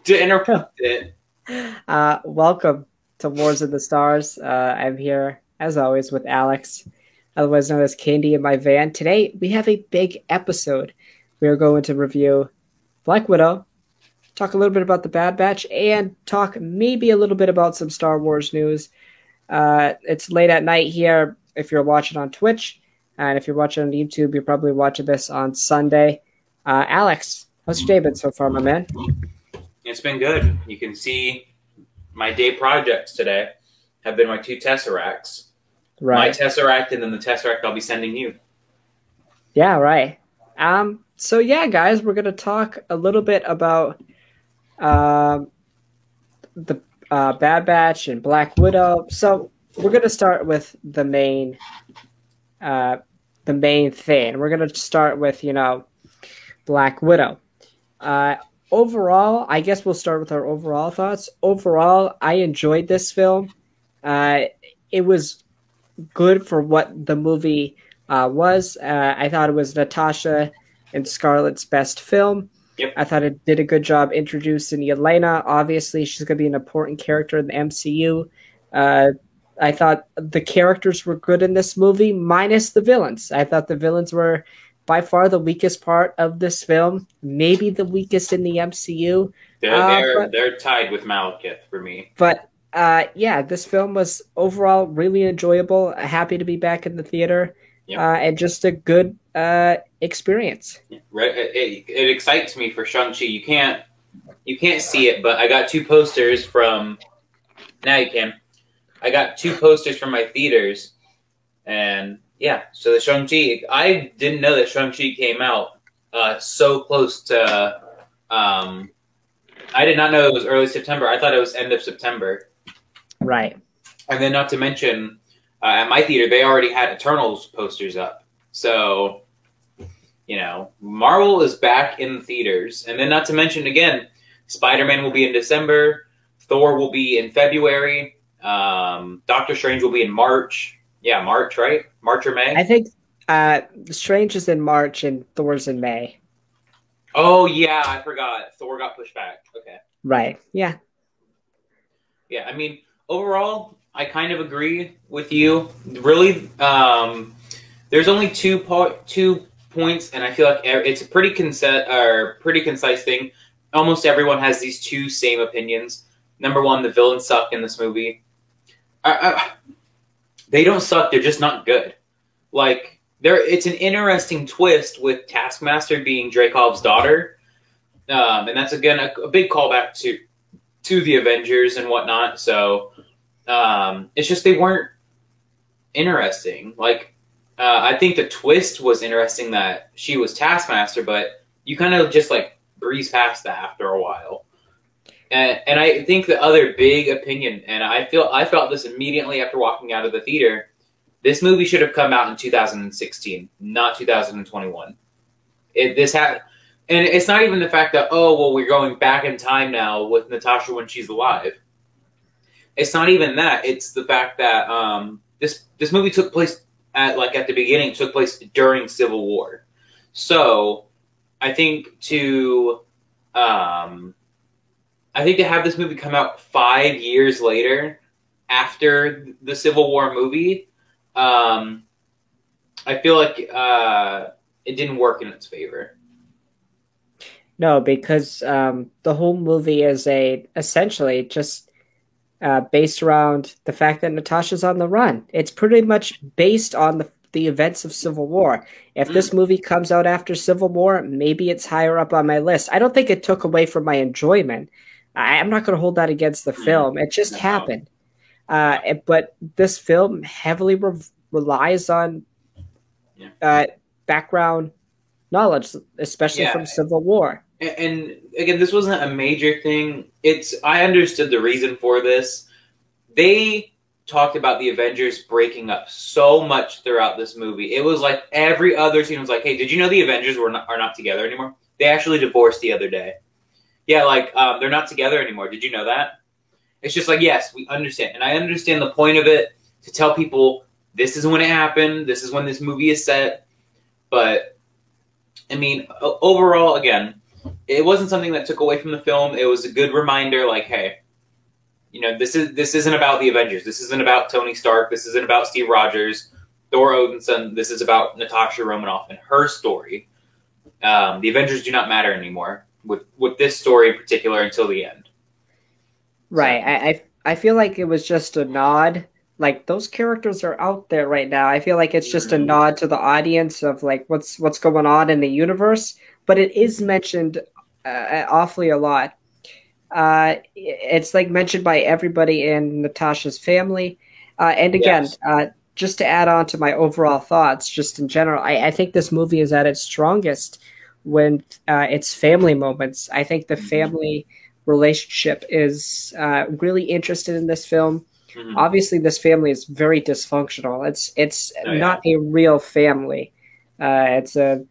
to interrupt it. Welcome to Wars of the Stars. I'm here, as always, with Alex, otherwise known as Candy in my van. Today, we have a big episode. We are going to review Black Widow, talk a little bit about the Bad Batch, and talk maybe a little bit about some Star Wars news. It's late at night here if you're watching on Twitch, and if you're watching on YouTube, you're probably watching this on Sunday. Alex, how's your day been so far, my man? It's been good. You can see my day projects today have been my 2 Tesseracts. Right. My Tesseract and then the Tesseract I'll be sending you. Yeah, right. So yeah, guys, we're gonna talk a little bit about the Bad Batch and Black Widow. So we're gonna start with the main thing. We're gonna start with Black Widow. Overall, I guess we'll start with our overall thoughts. Overall, I enjoyed this film. It was good for what the movie was. I thought it was Natasha and Scarlett's best film. Yep. I thought it did a good job introducing Yelena. Obviously, she's going to be an important character in the MCU. I thought the characters were good in this movie, minus the villains. I thought the villains were by far the weakest part of this film, maybe the weakest in the MCU. They're tied with Malekith for me. But yeah, this film was overall really enjoyable. Happy to be back in the theater, Yep. And just a good experience. Right, it excites me for Shang-Chi. You can't see it, but I got 2 posters from. Now you can. I got 2 posters from my theaters, and. Yeah, so the Shang-Chi, I didn't know that Shang-Chi came out so close to, I did not know it was early September. I thought it was end of September. Right. And then not to mention, at my theater, they already had Eternals posters up. So, Marvel is back in the theaters. And then not to mention, again, Spider-Man will be in December, Thor will be in February, Doctor Strange will be in March. Yeah, March, right? March or May? I think Strange is in March and Thor's in May. Oh, yeah, I forgot. Thor got pushed back. Okay. Right, yeah. Yeah, I mean, overall, I kind of agree with you. Really, there's only two points, and I feel like it's a pretty concise thing. Almost everyone has these 2 same opinions. Number 1, the villains suck in this movie. They don't suck. They're just not good. Like it's an interesting twist with Taskmaster being Dreykov's daughter, and that's again a big callback to the Avengers and whatnot. So it's just they weren't interesting. Like I think the twist was interesting that she was Taskmaster, but you kind of just breeze past that after a while. And I think the other big opinion, and I felt this immediately after walking out of the theater, this movie should have come out in 2016, not 2021. And it's not even the fact that, we're going back in time now with Natasha when she's alive. It's not even that. It's the fact that this movie took place at the beginning, took place during Civil War. So I think to have this movie come out 5 years later after the Civil War movie, I feel like it didn't work in its favor. No, because the whole movie is essentially just based around the fact that Natasha's on the run. It's pretty much based on the events of Civil War. If this movie comes out after Civil War, maybe it's higher up on my list. I don't think it took away from my enjoyment. I'm not going to hold that against the film. It just happened. But this film heavily relies on background knowledge, especially from Civil War. And again, this wasn't a major thing. I understood the reason for this. They talked about the Avengers breaking up so much throughout this movie. It was like every other scene was like, hey, did you know the Avengers are not together anymore? They actually divorced the other day. Yeah, they're not together anymore. Did you know that? It's just yes, we understand. And I understand the point of it, to tell people this is when it happened, this is when this movie is set. But, I mean, overall, again, it wasn't something that took away from the film. It was a good reminder, like, hey, this isn't about the Avengers. This isn't about Tony Stark. This isn't about Steve Rogers, Thor Odinson. This is about Natasha Romanoff and her story. The Avengers do not matter anymore with this story in particular until the end. Right. So. I feel like it was just a nod. Like, those characters are out there right now. I feel like it's just a nod to the audience of like what's going on in the universe. But it is mentioned awfully a lot. It's like mentioned by everybody in Natasha's family. And again, yes. Just to add on to my overall thoughts, just in general, I think this movie is at its strongest when it's family moments. I think the family relationship is really interested in this film. Mm-hmm. Obviously, this family is very dysfunctional. It's not a real family. It's a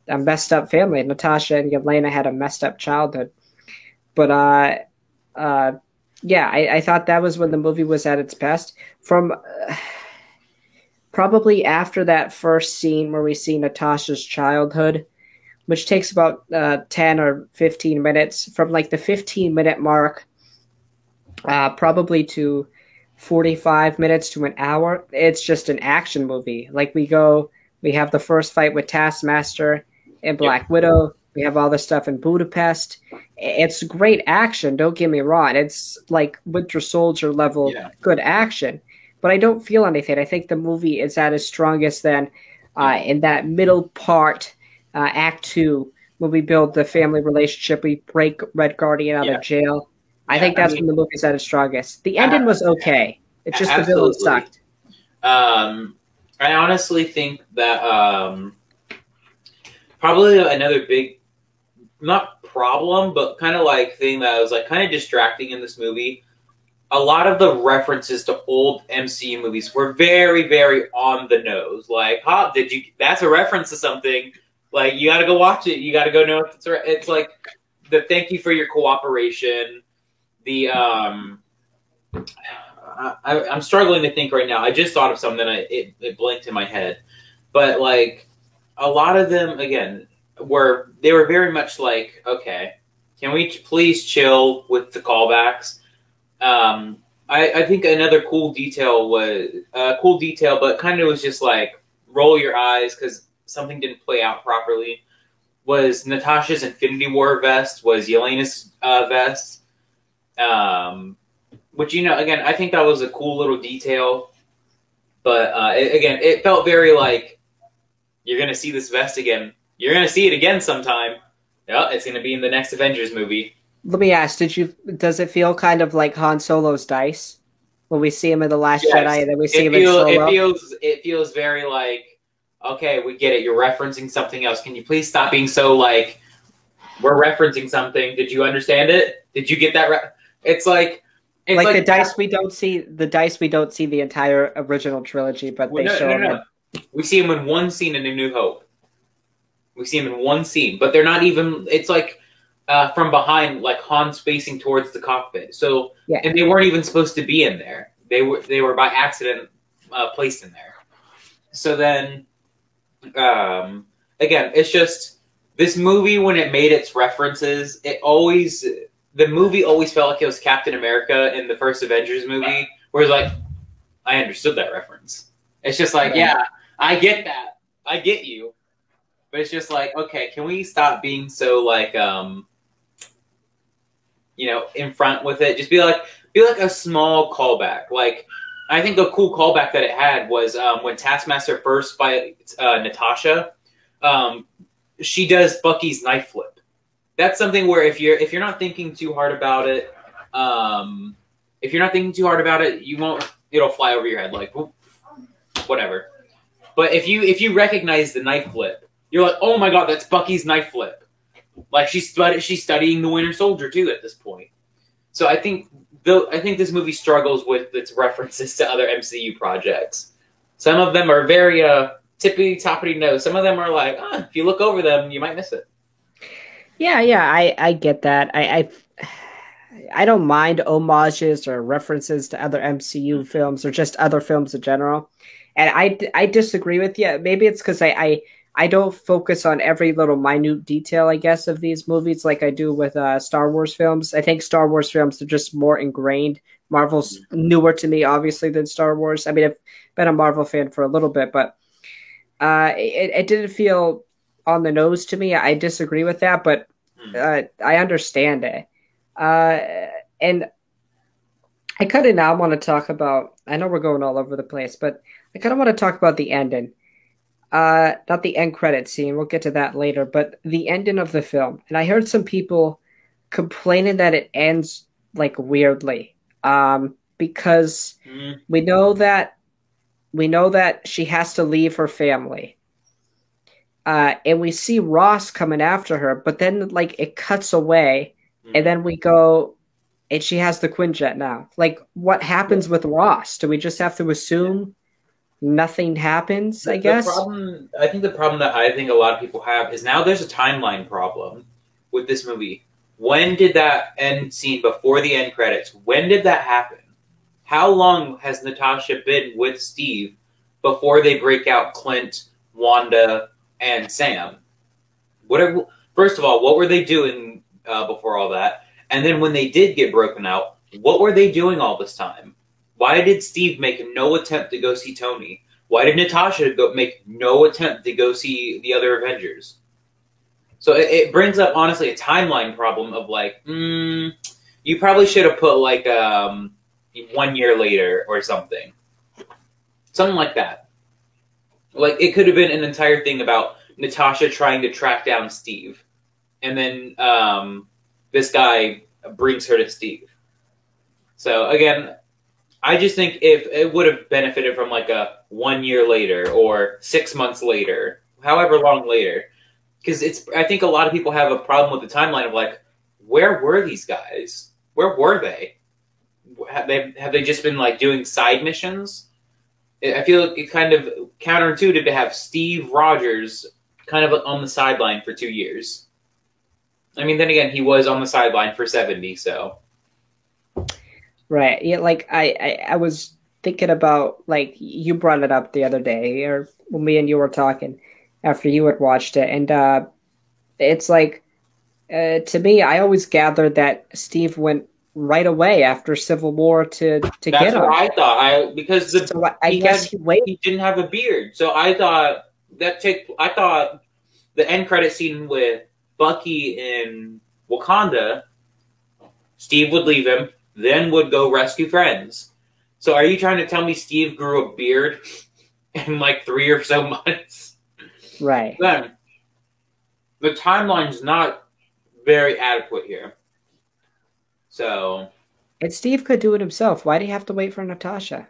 messed up family. Natasha and Yelena had a messed up childhood. But I thought that was when the movie was at its best. From probably after that first scene where we see Natasha's childhood, which takes about 10 or 15 minutes, from like the 15-minute mark, probably to 45 minutes to an hour, it's just an action movie. Like we have the first fight with Taskmaster and Black Widow. We have all the stuff in Budapest. It's great action, don't get me wrong. It's like Winter Soldier level good action. But I don't feel anything. I think the movie is at its strongest then in that middle part, Act 2, when we build the family relationship. We break Red Guardian out of jail. I think that's when the movie's at its strongest. The ending was okay. It's just the villain sucked. I honestly think that probably another big, not problem, but kind of like thing that was like kind of distracting in this movie. A lot of the references to old MCU movies were very, very on the nose. Like, that's a reference to something. Like, you got to go watch it. You got to go know if it's like the thank you for your cooperation. The I'm struggling to think right now. I just thought of something. It blinked in my head, but like a lot of them again were very much like, okay, can we please chill with the callbacks? I think another cool detail, but kind of was just like roll your eyes because something didn't play out properly. Was Natasha's Infinity War vest? Was Yelena's vest? Which again, I think that was a cool little detail. But it felt very like you're gonna see this vest again. You're gonna see it again sometime. Yeah, it's gonna be in the next Avengers movie. Let me ask: does it feel kind of like Han Solo's dice when we see him in The Last Jedi, and then we see him in Solo? It feels very like, okay, we get it. You're referencing something else. Can you please stop being so like, we're referencing something. Did you understand it? Did you get that? It's like the dice we don't see. The dice we don't see the entire original trilogy, but show them. We see him in one scene in A New Hope. We see him in one scene, but they're not even. It's like from behind, like Han's facing towards the cockpit. So, and they weren't even supposed to be in there. They were by accident placed in there. So then, again, it's just this movie when it made its references. The movie always felt like it was Captain America in the first Avengers movie, where it's like, I understood that reference. It's just like, yeah, I get that. I get you. But it's just like, okay, can we stop being so like, in front with it? Just be like a small callback. Like, I think a cool callback that it had was when Taskmaster first fights Natasha, she does Bucky's knife flip. That's something where if you're not thinking too hard about it, you won't. It'll fly over your head like whatever. But if you recognize the knife flip, you're like, oh my god, that's Bucky's knife flip. Like she's studying the Winter Soldier too at this point. So I think this movie struggles with its references to other MCU projects. Some of them are very tippity-toppity nose. Some of them are like, if you look over them, you might miss it. Yeah, I get that. I don't mind homages or references to other MCU films or just other films in general. And I disagree with you. Maybe it's because I I don't focus on every little minute detail, I guess, of these movies like I do with Star Wars films. I think Star Wars films are just more ingrained. Marvel's newer to me, obviously, than Star Wars. I mean, I've been a Marvel fan for a little bit, but it didn't feel on the nose to me. I disagree with that, but I understand it. And I kind of now want to talk about, I know we're going all over the place, but I kind of want to talk about the ending. Not the end credit scene, we'll get to that later, but the ending of the film. And I heard some people complaining that it ends like weirdly. Because we know that she has to leave her family. And we see Ross coming after her, but then like it cuts away, and then we go and she has the Quinjet now. Like, what happens with Ross? Do we just have to assume nothing happens, I guess? I think the problem that I think a lot of people have is now there's a timeline problem with this movie. When did that end scene before the end credits, when did that happen? How long has Natasha been with Steve before they break out Clint, Wanda, and Sam? First of all, what were they doing before all that? And then when they did get broken out, what were they doing all this time? Why did Steve make no attempt to go see Tony? Why did Natasha make no attempt to go see the other Avengers? So it brings up, honestly, a timeline problem of like, you probably should have put like 1 year later or something. Something like that. Like, it could have been an entire thing about Natasha trying to track down Steve. And then this guy brings her to Steve. So, again, I just think if it would have benefited from like a 1 year later or 6 months later, however long later, because I think a lot of people have a problem with the timeline of like, where were these guys? Where were they? Have they just been like doing side missions? I feel like it kind of counterintuitive to have Steve Rogers kind of on the sideline for 2 years. I mean, then again, he was on the sideline for 70, so. Right. Yeah, like I was thinking about, like, you brought it up the other day, or when me and you were talking after you had watched it, and it's like, to me, I always gathered that Steve went right away after Civil War to get him. That's what I thought. Because he didn't have a beard, so I thought the end credit scene with Bucky in Wakanda, Steve would leave him, then would go rescue friends. So are you trying to tell me Steve grew a beard in like 3 or so months? Right. Then the timeline's not very adequate here. So. And Steve could do it himself. Why do you have to wait for Natasha?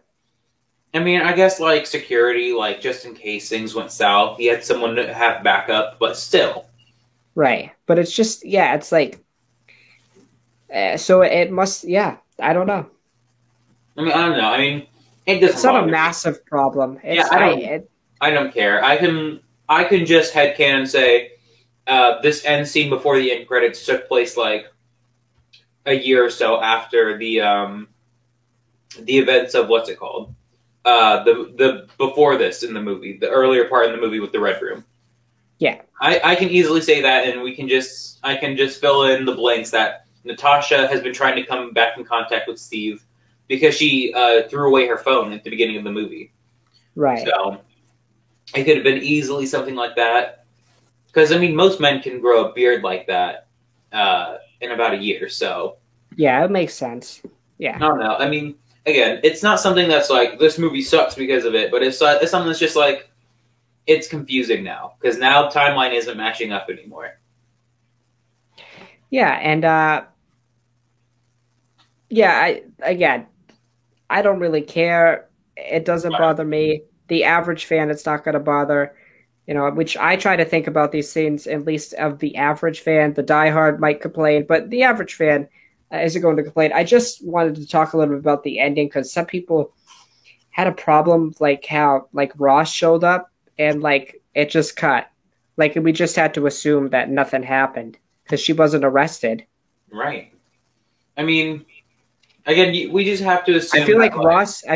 I mean, I guess like security, like just in case things went south, he had someone to have backup, but still. Right. But it's just, yeah, it's like, so it must, yeah, I don't know. I mean, I don't know. I mean, it's not a massive problem. I don't care. I can just headcanon say this end scene before the end credits took place like a year or so after the events of what's it called? The before this in the movie, the earlier part in the movie with the Red Room. Yeah, I can easily say that, and I can just fill in the blanks that Natasha has been trying to come back in contact with Steve because she threw away her phone at the beginning of the movie. Right. So it could have been easily something like that. Because, I mean, most men can grow a beard like that in about a year, so. Yeah, it makes sense. Yeah. I don't know. I mean, again, it's not something that's like, this movie sucks because of it, but it's something that's just like, it's confusing now. Because now timeline isn't matching up anymore. Yeah, and, I don't really care. It doesn't bother me. The average fan, it's not going to bother. You know, which I try to think about these things, at least of the average fan. The diehard might complain, but the average fan isn't going to complain. I just wanted to talk a little bit about the ending because some people had a problem, like how like Ross showed up and like it just cut. Like we just had to assume that nothing happened because she wasn't arrested. Right. I mean, again, we just have to assume. I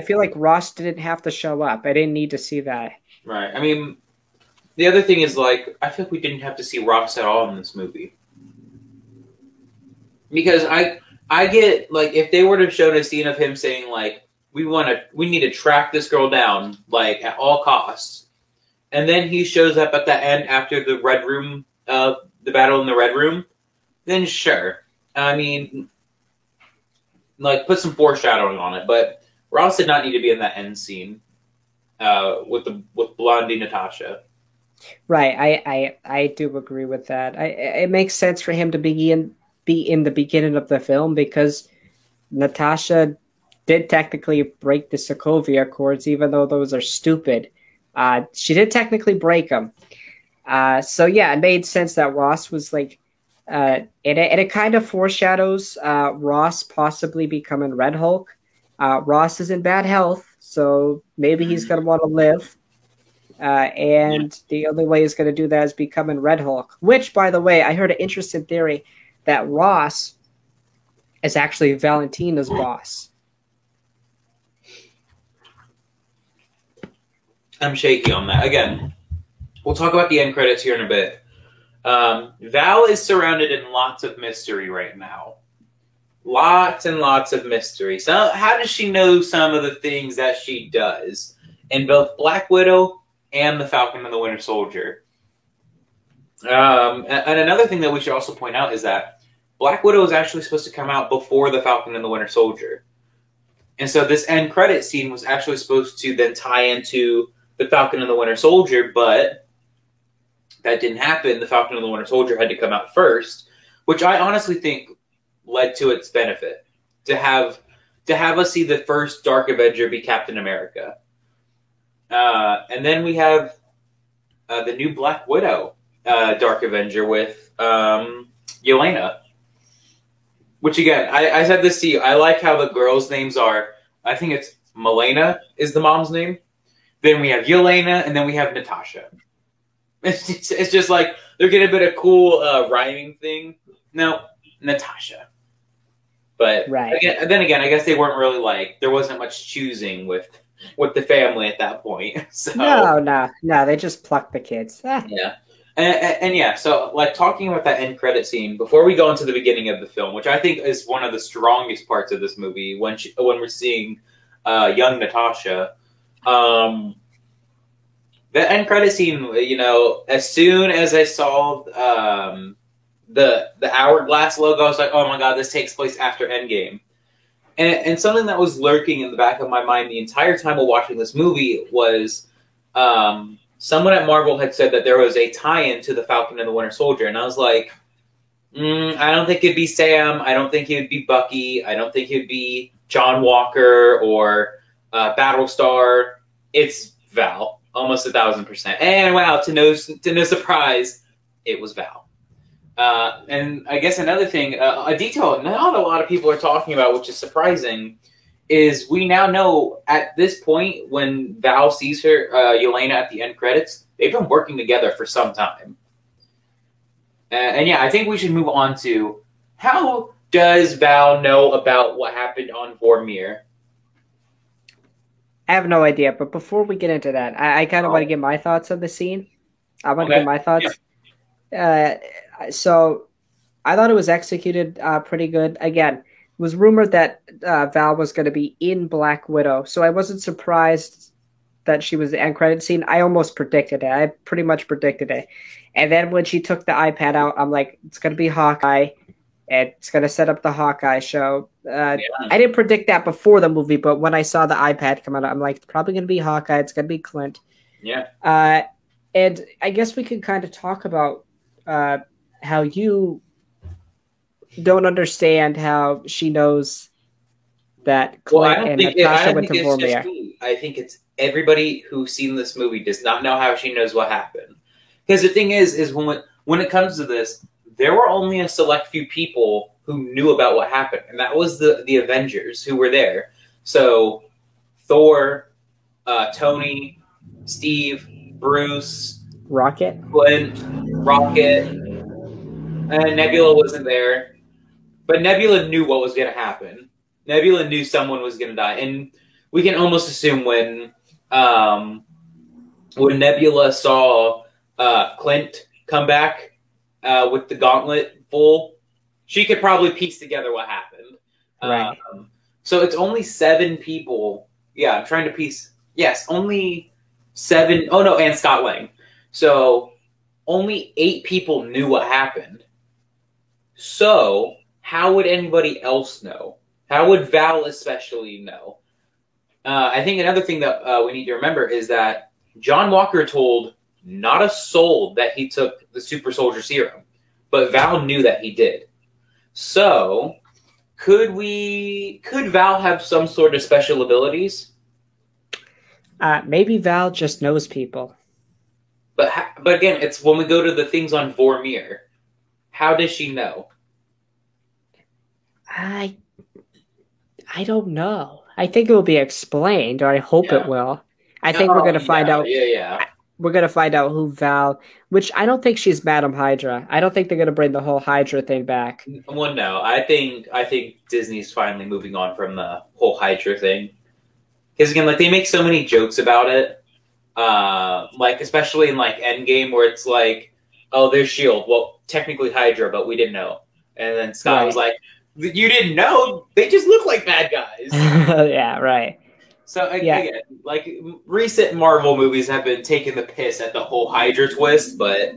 feel like Ross didn't have to show up. I didn't need to see that. Right. I mean. the other thing is, like, I feel like we didn't have to see Ross at all in this movie. Because I get, like, if they were to show a scene of him saying, like, we need to track this girl down, like, at all costs. And then he shows up at the end after the Red Room, the battle in the Red Room, then sure. I mean, like, put some foreshadowing on it, but Ross did not need to be in that end scene with Blondie Natasha. Right, I do agree with that. It makes sense for him to be in the beginning of the film because Natasha did technically break the Sokovia Accords, even though those are stupid. She did technically break them. So yeah, it made sense that Ross was like, and it kind of foreshadows Ross possibly becoming Red Hulk. Ross is in bad health, so maybe he's going to want to live. The only way he's going to do that is becoming Red Hulk. Which, by the way, I heard an interesting theory that Ross is actually Valentina's boss. I'm shaky on that. Again, we'll talk about the end credits here in a bit. Val is surrounded in lots of mystery right now. Lots and lots of mystery. So how does she know some of the things that she does in both Black Widow and the Falcon and the Winter Soldier? And another thing that we should also point out is that Black Widow is actually supposed to come out before the Falcon and the Winter Soldier. And so this end credit scene was actually supposed to then tie into the Falcon and the Winter Soldier, but that didn't happen. The Falcon and the Winter Soldier had to come out first, which I honestly think led to its benefit to have us see the first Dark Avenger be Captain America, and then we have the new Black Widow Dark Avenger with Yelena. Which again, I said this to you. I like how the girls' names are. I think it's Milena is the mom's name. Then we have Yelena, and then we have Natasha. It's just like they're getting a bit of cool rhyming thing. No, Natasha. But right. Then again, I guess they weren't really like there wasn't much choosing with the family at that point. So no, they just plucked the kids. Yeah. And yeah, so like talking about that end credit scene before we go into the beginning of the film, which I think is one of the strongest parts of this movie, when we're seeing young Natasha, the end credit scene. You know, as soon as I saw the hourglass logo, I was like, oh my god, this takes place after Endgame. And something that was lurking in the back of my mind the entire time of watching this movie was someone at Marvel had said that there was a tie-in to the Falcon and the Winter Soldier, and I was like, I don't think it'd be Sam. I don't think it would be Bucky. I don't think it'd be John Walker or Battlestar. It's Val, almost 1,000%. And wow, to no surprise, it was Val. And I guess another thing, a detail not a lot of people are talking about, which is surprising, is we now know at this point when Val sees her, Yelena, at the end credits, they've been working together for some time. And yeah, I think we should move on to how does Val know about what happened on Vormir? I have no idea, but before we get into that, I kind of want to get my thoughts on the scene. I want to get my thoughts. Yeah. So I thought it was executed pretty good. Again, it was rumored that Val was going to be in Black Widow, so I wasn't surprised that she was the end credit scene. I almost predicted it. I pretty much predicted it. And then when she took the iPad out, I'm like, it's going to be Hawkeye. It's going to set up the Hawkeye show. I didn't predict that before the movie, but when I saw the iPad come out, I'm like, it's probably going to be Hawkeye. It's going to be Clint. Yeah. And I guess we could kind of talk about how you don't understand how she knows that Clint and Natasha went to Vormir. I think it's everybody who's seen this movie does not know how she knows what happened. Because the thing is when it comes to this, there were only a select few people who knew about what happened, and that was the Avengers who were there. So Thor, Tony, Steve, Bruce, Rocket, Clint, Rocket, and Nebula wasn't there. But Nebula knew what was going to happen. Nebula knew someone was going to die, and we can almost assume when Nebula saw Clint come back with the gauntlet full, she could probably piece together what happened. Right. So it's only 7 people. Yeah, I'm trying to piece. Yes, only 7. Oh no, and Scott Lang. So only 8 people knew what happened. So how would anybody else know? How would Val especially know? I think another thing that we need to remember is that John Walker told not a soul that he took the super soldier serum, but Val knew that he did. So could Val have some sort of special abilities? Maybe Val just knows people. But again, it's when we go to the things on Vormir. How does she know? I don't know. I think it will be explained, or I hope it will. I think we're going to find out. Yeah. We're going to find out who Val, which I don't think she's Madam Hydra. I don't think they're going to bring the whole Hydra thing back. Well, no. I think Disney's finally moving on from the whole Hydra thing. Because again, like they make so many jokes about it. Like especially in like Endgame where it's like, oh, there's S.H.I.E.L.D. Well, technically Hydra, but we didn't know. And then Scott was like, you didn't know? They just look like bad guys. Yeah, right. So again, like recent Marvel movies have been taking the piss at the whole Hydra twist, but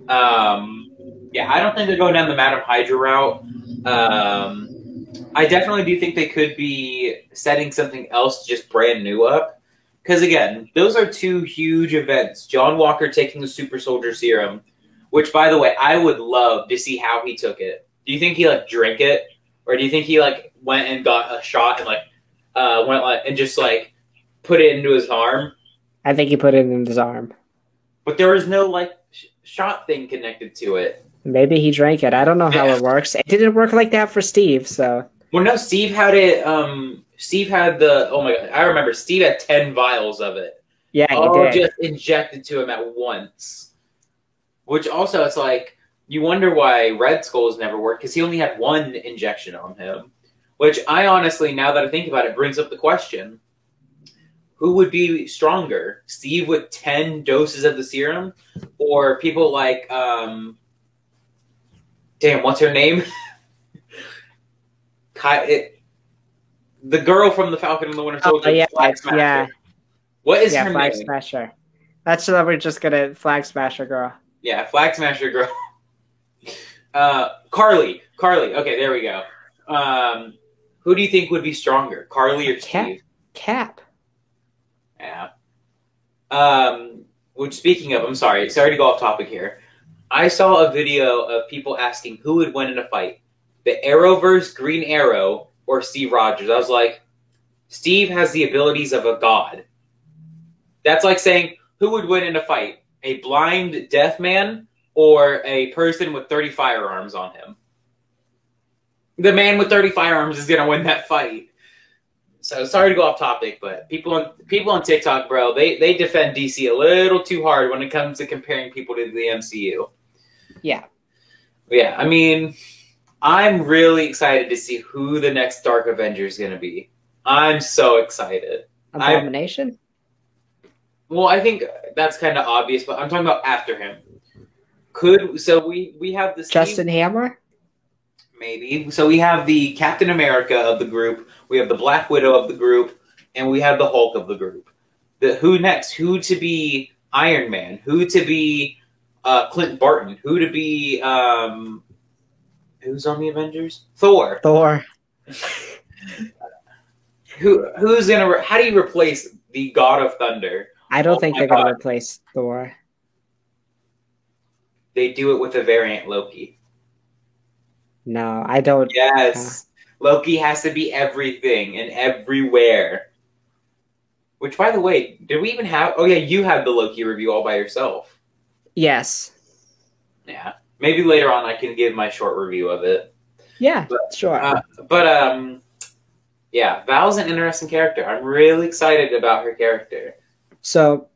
yeah, I don't think they're going down the Madam Hydra route. I definitely do think they could be setting something else just brand new up. Because again, those are 2 huge events. John Walker taking the super soldier serum, which by the way, I would love to see how he took it. Do you think he like drank it? Or do you think he like went and got a shot and like went like and just like put it into his arm? I think he put it in his arm. But there was no like shot thing connected to it. Maybe he drank it. I don't know how it works. It didn't work like that for Steve, so. Well, no, Steve had it. Steve had the. Oh my god, I remember. Steve had 10 vials of it. Yeah, he did. Just injected to him at once. Which also, it's like you wonder why Red Skull's never worked because he only had 1 injection on him. Which I honestly, now that I think about it, brings up the question: who would be stronger, Steve with 10 doses of the serum, or people like damn, what's her name? The girl from the Falcon and the Winter Soldier. Flag Smasher. What is her Flag name? Smasher. That's what we're just gonna Flag Smasher girl. Yeah, Flag Smasher girl. Carly. Okay, there we go. Who do you think would be stronger, Carly or Steve? Cap. Yeah. Which speaking of, I'm sorry to go off topic here. I saw a video of people asking who would win in a fight. The Arrowverse Green Arrow or Steve Rogers. I was like, Steve has the abilities of a god. That's like saying, who would win in a fight? A blind deaf man or a person with 30 firearms on him? The man with 30 firearms is going to win that fight. So sorry to go off topic, but people on TikTok, bro, they defend DC a little too hard when it comes to comparing people to the MCU. Yeah. Yeah, I mean, I'm really excited to see who the next Dark Avenger is going to be. I'm so excited. Abomination? Well, I think that's kind of obvious, but I'm talking about after him. We have the Justin Hammer? Maybe. So we have the Captain America of the group, we have the Black Widow of the group, and we have the Hulk of the group. Who next? Who to be Iron Man? Who to be Clint Barton? Who to be who's on the Avengers? Thor. Who's gonna? How do you replace the God of Thunder? I don't think they're gonna replace Thor. They do it with a variant Loki. No, I don't. Yes, Loki has to be everything and everywhere. Which, by the way, did we even have? Oh yeah, you had the Loki review all by yourself. Yes. Yeah. Maybe later on I can give my short review of it. Yeah, sure. Yeah, Val's an interesting character. I'm really excited about her character. So,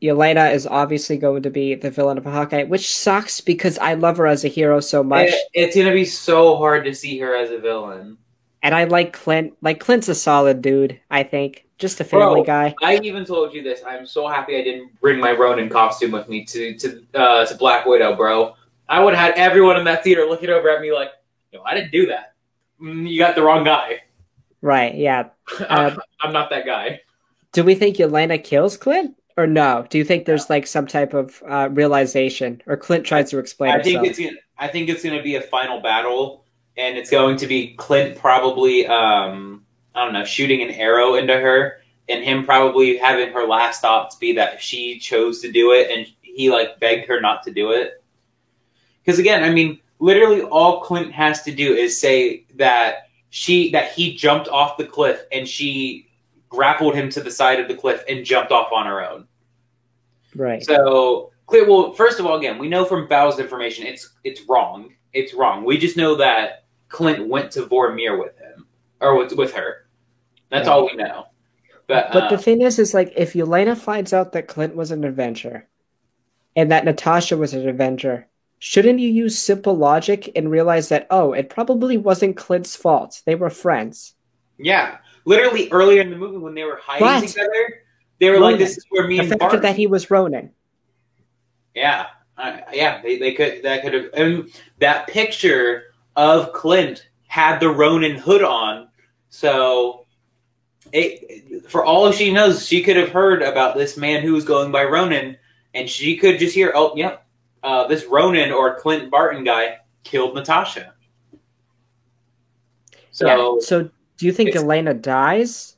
Yelena is obviously going to be the villain of Hawkeye, which sucks because I love her as a hero so much. It's going to be so hard to see her as a villain. And I like Clint. Like Clint's a solid dude, I think. Just a family Bro, guy. I even told you this. I'm so happy I didn't bring my Ronin costume with me to Black Widow, bro. I would have had everyone in that theater looking over at me like, "No, I didn't do that. You got the wrong guy. Right, yeah. I'm not that guy." Do we think Yelena kills Clint? Or no? Do you think there's like some type of realization? Or Clint tries to explain himself? I think it's gonna be a final battle, and it's going to be Clint probably I don't know, shooting an arrow into her, and him probably having her last thoughts be that she chose to do it, and he like begged her not to do it. Because again, I mean, literally all Clint has to do is say that he jumped off the cliff and she grappled him to the side of the cliff and jumped off on her own. Right. So, well, first of all, again, we know from Val's information it's wrong. It's wrong. We just know that Clint went to Vormir with him or with her. That's all we know. But the thing is like if Yelena finds out that Clint was an Avenger and that Natasha was an Avenger, shouldn't you use simple logic and realize that, oh, it probably wasn't Clint's fault. They were friends. Yeah. Literally earlier in the movie when they were hiding together, they were like, this is where me and Bart... The fact that he was Ronin. Yeah. They could... That could have... And that picture of Clint had the Ronin hood on, so... for all she knows, she could have heard about this man who was going by Ronin, and she could just hear, oh, yep, this Ronin or Clint Barton guy killed Natasha. So do you think Elena dies?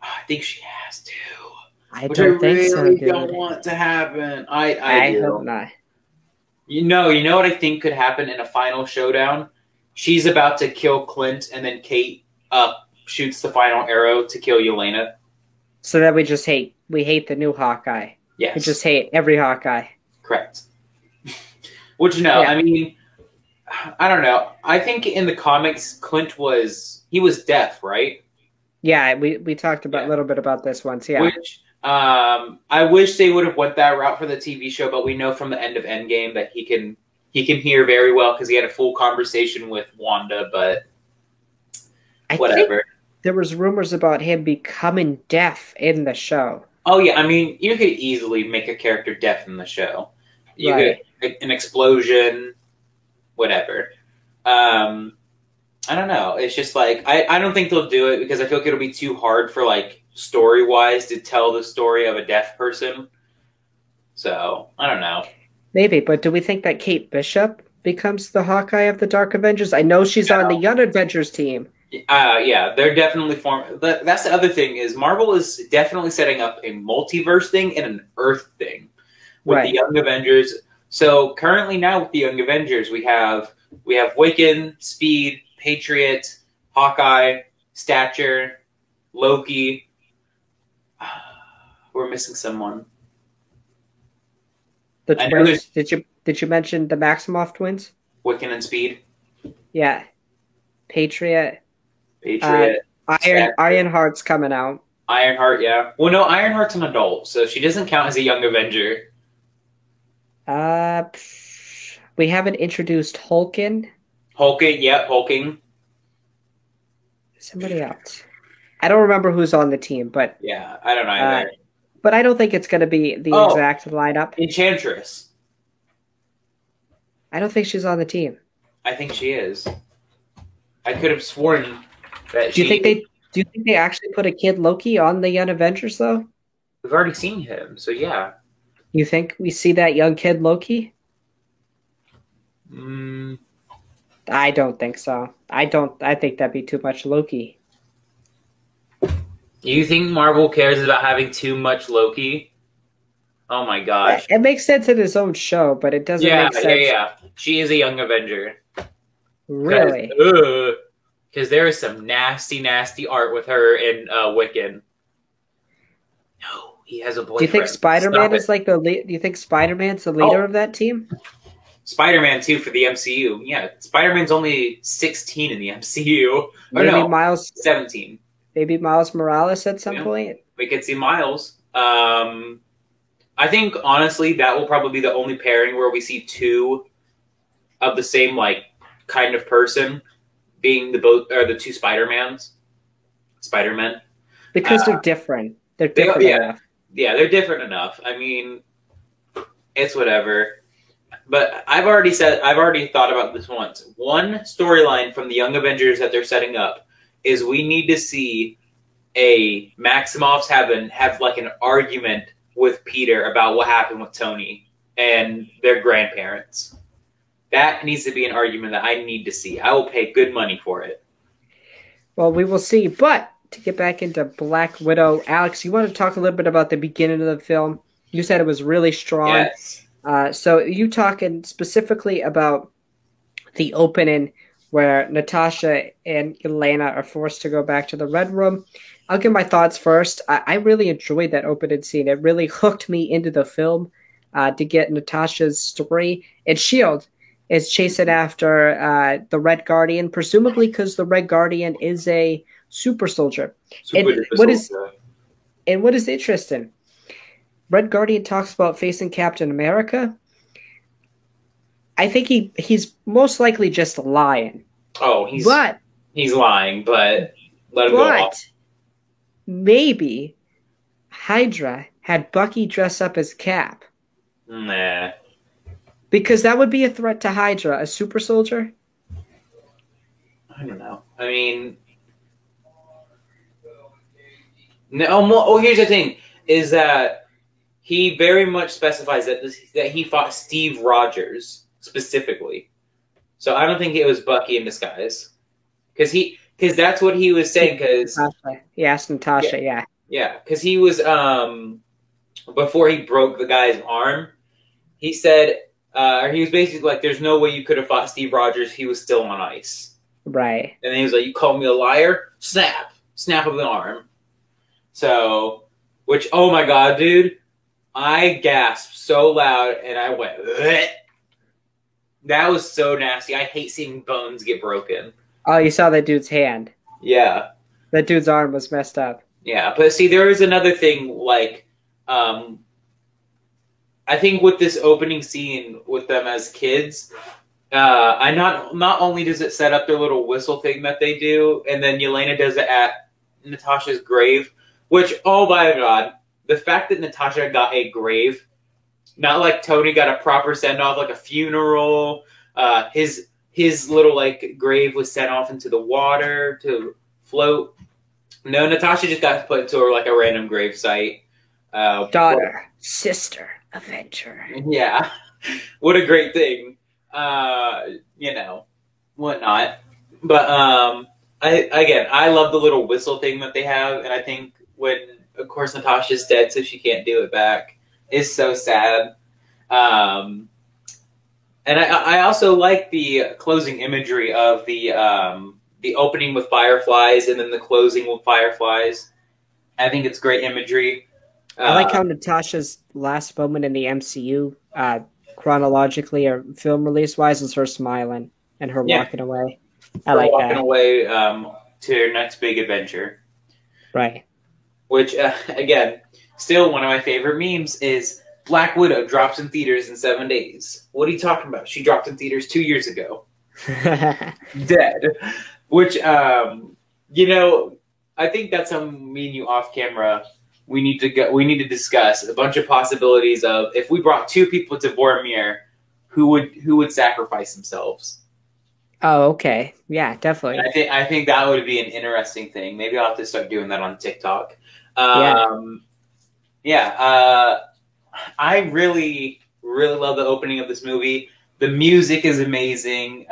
I think she has to. I don't think so, dude. Don't want to happen. I hope not. You know what I think could happen in a final showdown? She's about to kill Clint, and then Kate shoots the final arrow to kill Yelena. So that we hate the new Hawkeye. Yes. We just hate every Hawkeye. Correct. Which, no, I mean, I don't know. I think in the comics, Clint was deaf, right? Yeah, we talked about a little bit about this once, yeah. Which, I wish they would have went that route for the TV show, but we know from the end of Endgame that he can hear very well because he had a full conversation with Wanda, but whatever. I think there was rumors about him becoming deaf in the show. Oh, yeah. I mean, you could easily make a character deaf in the show. You could, an explosion, whatever. I don't know. It's just like, I don't think they'll do it because I feel like it'll be too hard for, like, story-wise to tell the story of a deaf person. So, I don't know. Maybe, but do we think that Kate Bishop becomes the Hawkeye of the Dark Avengers? I know she's on the Young Avengers team. Yeah, they're definitely that's the other thing is Marvel is definitely setting up a multiverse thing and an Earth thing with the Young Avengers. So currently now with the Young Avengers, we have Wiccan, Speed, Patriot, Hawkeye, Stature, Loki. We're missing someone. The twins. Did you mention the Maximoff twins? Wiccan and Speed. Yeah, Patriot. Ironheart's coming out. Ironheart, yeah. Well, no, Ironheart's an adult, so she doesn't count as a Young Avenger. We haven't introduced Hulkin. Hulking. Somebody else. I don't remember who's on the team, but yeah, I don't know either. But I don't think it's going to be the exact lineup. Enchantress. I don't think she's on the team. I think she is. I could have sworn that Do you think they actually put a kid Loki on the Young Avengers though? We've already seen him, so yeah. You think we see that young kid Loki? I don't think so. I think that'd be too much Loki. You think Marvel cares about having too much Loki? Oh my gosh. It makes sense in his own show, but it doesn't make sense. Yeah. She is a Young Avenger. Really? Because there is some nasty, nasty art with her in Wiccan. No, he has a boyfriend. Do you think Spider-Man is like the lead? Do you think Spider-Man's the leader of that team? Spider-Man 2 for the MCU. Yeah, Spider-Man's only 16 in the MCU. Maybe Miles 17. Maybe Miles Morales at some point. We could see Miles. I think honestly that will probably be the only pairing where we see two of the same like kind of person. being the two Spider-Men. Because they're different. They're They- different yeah. enough. Yeah, they're different enough. I mean, it's whatever. But I've already thought about this once. One storyline from the Young Avengers that they're setting up is we need to see a Maximoff's have like an argument with Peter about what happened with Tony and their grandparents. That needs to be an argument that I need to see. I will pay good money for it. Well, we will see. But to get back into Black Widow, Alex, you want to talk a little bit about the beginning of the film? You said it was really strong. Yes. So you talking specifically about the opening where Natasha and Elena are forced to go back to the Red Room. I'll give my thoughts first. I really enjoyed that opening scene. It really hooked me into the film to get Natasha's story. And S.H.I.E.L.D. is chasing after the Red Guardian, presumably because the Red Guardian is a super soldier. And what is interesting, Red Guardian talks about facing Captain America. I think he's most likely just lying. Oh, he's lying, but let him go off. But maybe Hydra had Bucky dress up as Cap. Nah. Because that would be a threat to Hydra, a super soldier. I don't know. I mean, no. Here's the thing: is that he very much specifies that he fought Steve Rogers specifically. So I don't think it was Bucky in disguise, because that's what he was saying. Because he asked Natasha, yeah, because he was before he broke the guy's arm, he said. He was basically like, "There's no way you could have fought Steve Rogers. He was still on ice." Right. And then he was like, "You called me a liar? Snap of the arm." So, which, oh my god, dude, I gasped so loud and I went, "Bleh." That was so nasty. I hate seeing bones get broken. Oh, you saw that dude's hand. Yeah. That dude's arm was messed up. Yeah, but see, there is another thing, like, I think with this opening scene with them as kids, not only does it set up their little whistle thing that they do, and then Yelena does it at Natasha's grave, which, oh my god, the fact that Natasha got a grave, not like Tony got a proper send-off, like a funeral, his little, like, grave was sent off into the water to float. No, Natasha just got put into like a random grave site. Daughter, sister, Avenger. Yeah. What a great thing. Whatnot. But I love the little whistle thing that they have, and I think when, of course, Natasha's dead, so she can't do it back, is so sad. And I also like the closing imagery of the opening with fireflies and then the closing with fireflies. I think it's great imagery. I like how Natasha's last moment in the MCU, chronologically or film release wise, is her smiling and her walking away. I like walking that. away to her next big adventure. Right. Which, again, still one of my favorite memes is Black Widow drops in theaters in 7 days. What are you talking about? She dropped in theaters 2 years ago. Dead. Which, I think that's something me and you off camera we need to discuss a bunch of possibilities of if we brought two people to Vormir, who would sacrifice themselves. Oh, okay. Yeah, definitely. And I think that would be an interesting thing. Maybe I'll have to start doing that on TikTok. I really, really love the opening of this movie. The music is amazing.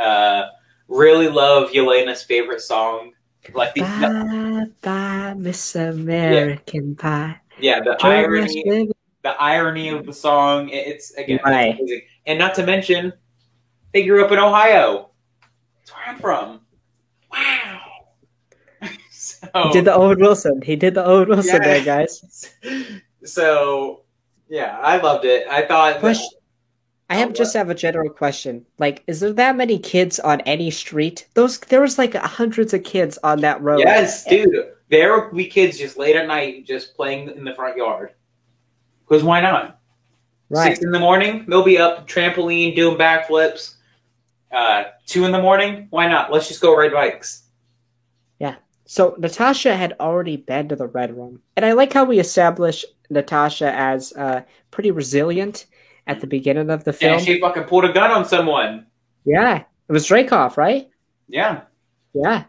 Really love Yelena's favorite song. Like Bye, Miss American Pie. Yeah, the irony of the song. It's again right. It's amazing. And not to mention, they grew up in Ohio. That's where I'm from. Wow. He did the Owen Wilson. There, guys. So, yeah, I loved it. I thought. I just have a general question. Like, is there that many kids on any street? There was like hundreds of kids on that road. Yes, dude. There will be kids just late at night just playing in the front yard. Because why not? Right. 6 a.m, they'll be up trampoline, doing backflips. 2 in the morning. Why not? Let's just go ride bikes. Yeah. So Natasha had already been to the Red Room, and I like how we establish Natasha as pretty resilient at the beginning of the Yeah, film. she fucking pulled a gun on someone. Yeah, it was Dreykov, right? Yeah. Yeah.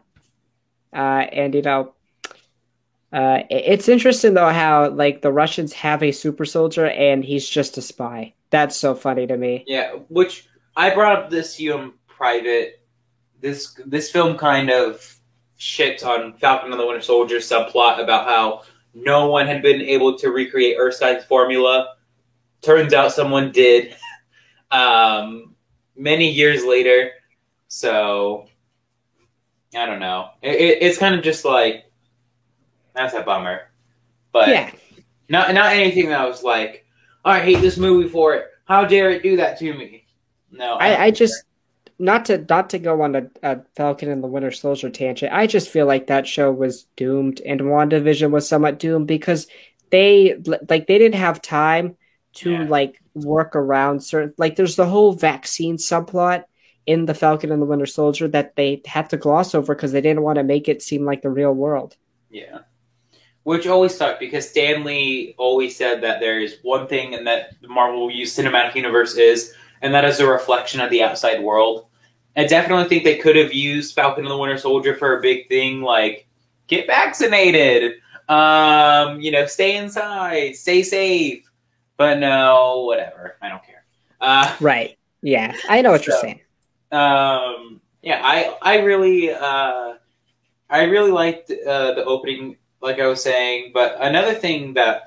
And it's interesting though how like the Russians have a super soldier and he's just a spy. That's so funny to me. Yeah, which I brought up this to you in private. This film kind of shits on Falcon and the Winter Soldier subplot about how no one had been able to recreate Erskine's formula. Turns out someone did many years later. So I don't know. It's kind of just like that's a bummer. But Yeah. not anything that was like, I hate this movie for it. How dare it do that to me? No, I just not to go on a Falcon and the Winter Soldier tangent. I just feel like that show was doomed, and WandaVision was somewhat doomed because they didn't have time to like work around certain like there's the whole vaccine subplot in the Falcon and the Winter Soldier that they had to gloss over because they didn't want to make it seem like the real world. Yeah. Which always sucked because Stan Lee always said that there is one thing and that the Marvel Cinematic Universe is, and that is a reflection of the outside world. I definitely think they could have used Falcon and the Winter Soldier for a big thing like get vaccinated, stay inside, stay safe. But no, whatever. I don't care. Right. Yeah, I know what you're saying. I really liked the opening, like I was saying. But another thing that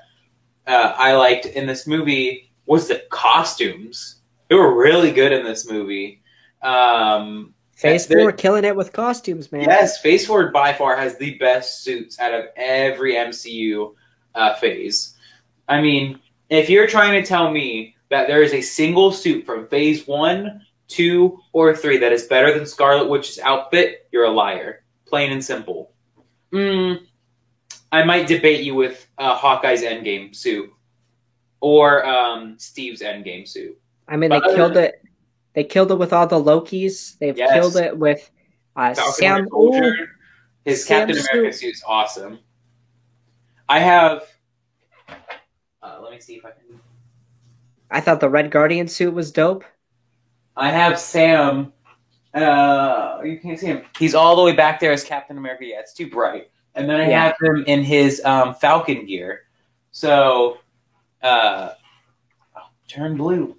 I liked in this movie was the costumes. They were really good in this movie. Phase 4 killing it with costumes, man. Yes, Phase 4 by far has the best suits out of every MCU phase. I mean, if you're trying to tell me that there is a single suit from Phase 1, 2, or 3 that is better than Scarlet Witch's outfit, you're a liar. Plain and simple. I might debate you with Hawkeye's Endgame suit. Or Steve's Endgame suit. I mean, they killed it. They killed it with all the Lokis. They've killed it with Sam. His Captain America suit is awesome. I have... let me see if I can... I thought the Red Guardian suit was dope. I have Sam. You can't see him. He's all the way back there as Captain America. Yeah, it's too bright. And then I have him in his Falcon gear. So, turn blue.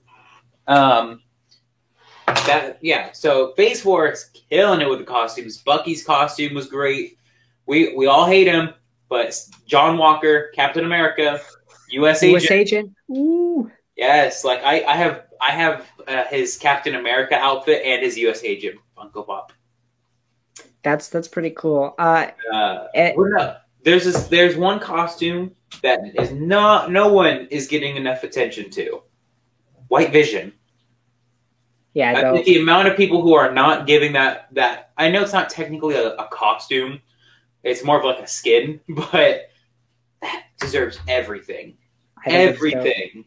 So Phase 4 is killing it with the costumes. Bucky's costume was great. We all hate him, but John Walker, Captain America, U.S. Agent. Ooh. Yes, like I have his Captain America outfit and his U.S. Agent Funko Pop. That's pretty cool. There's one costume that is no one is getting enough attention to. White Vision. Yeah, the amount of people who are not giving that I know it's not technically a costume. It's more of like a skin, but that deserves everything. Everything.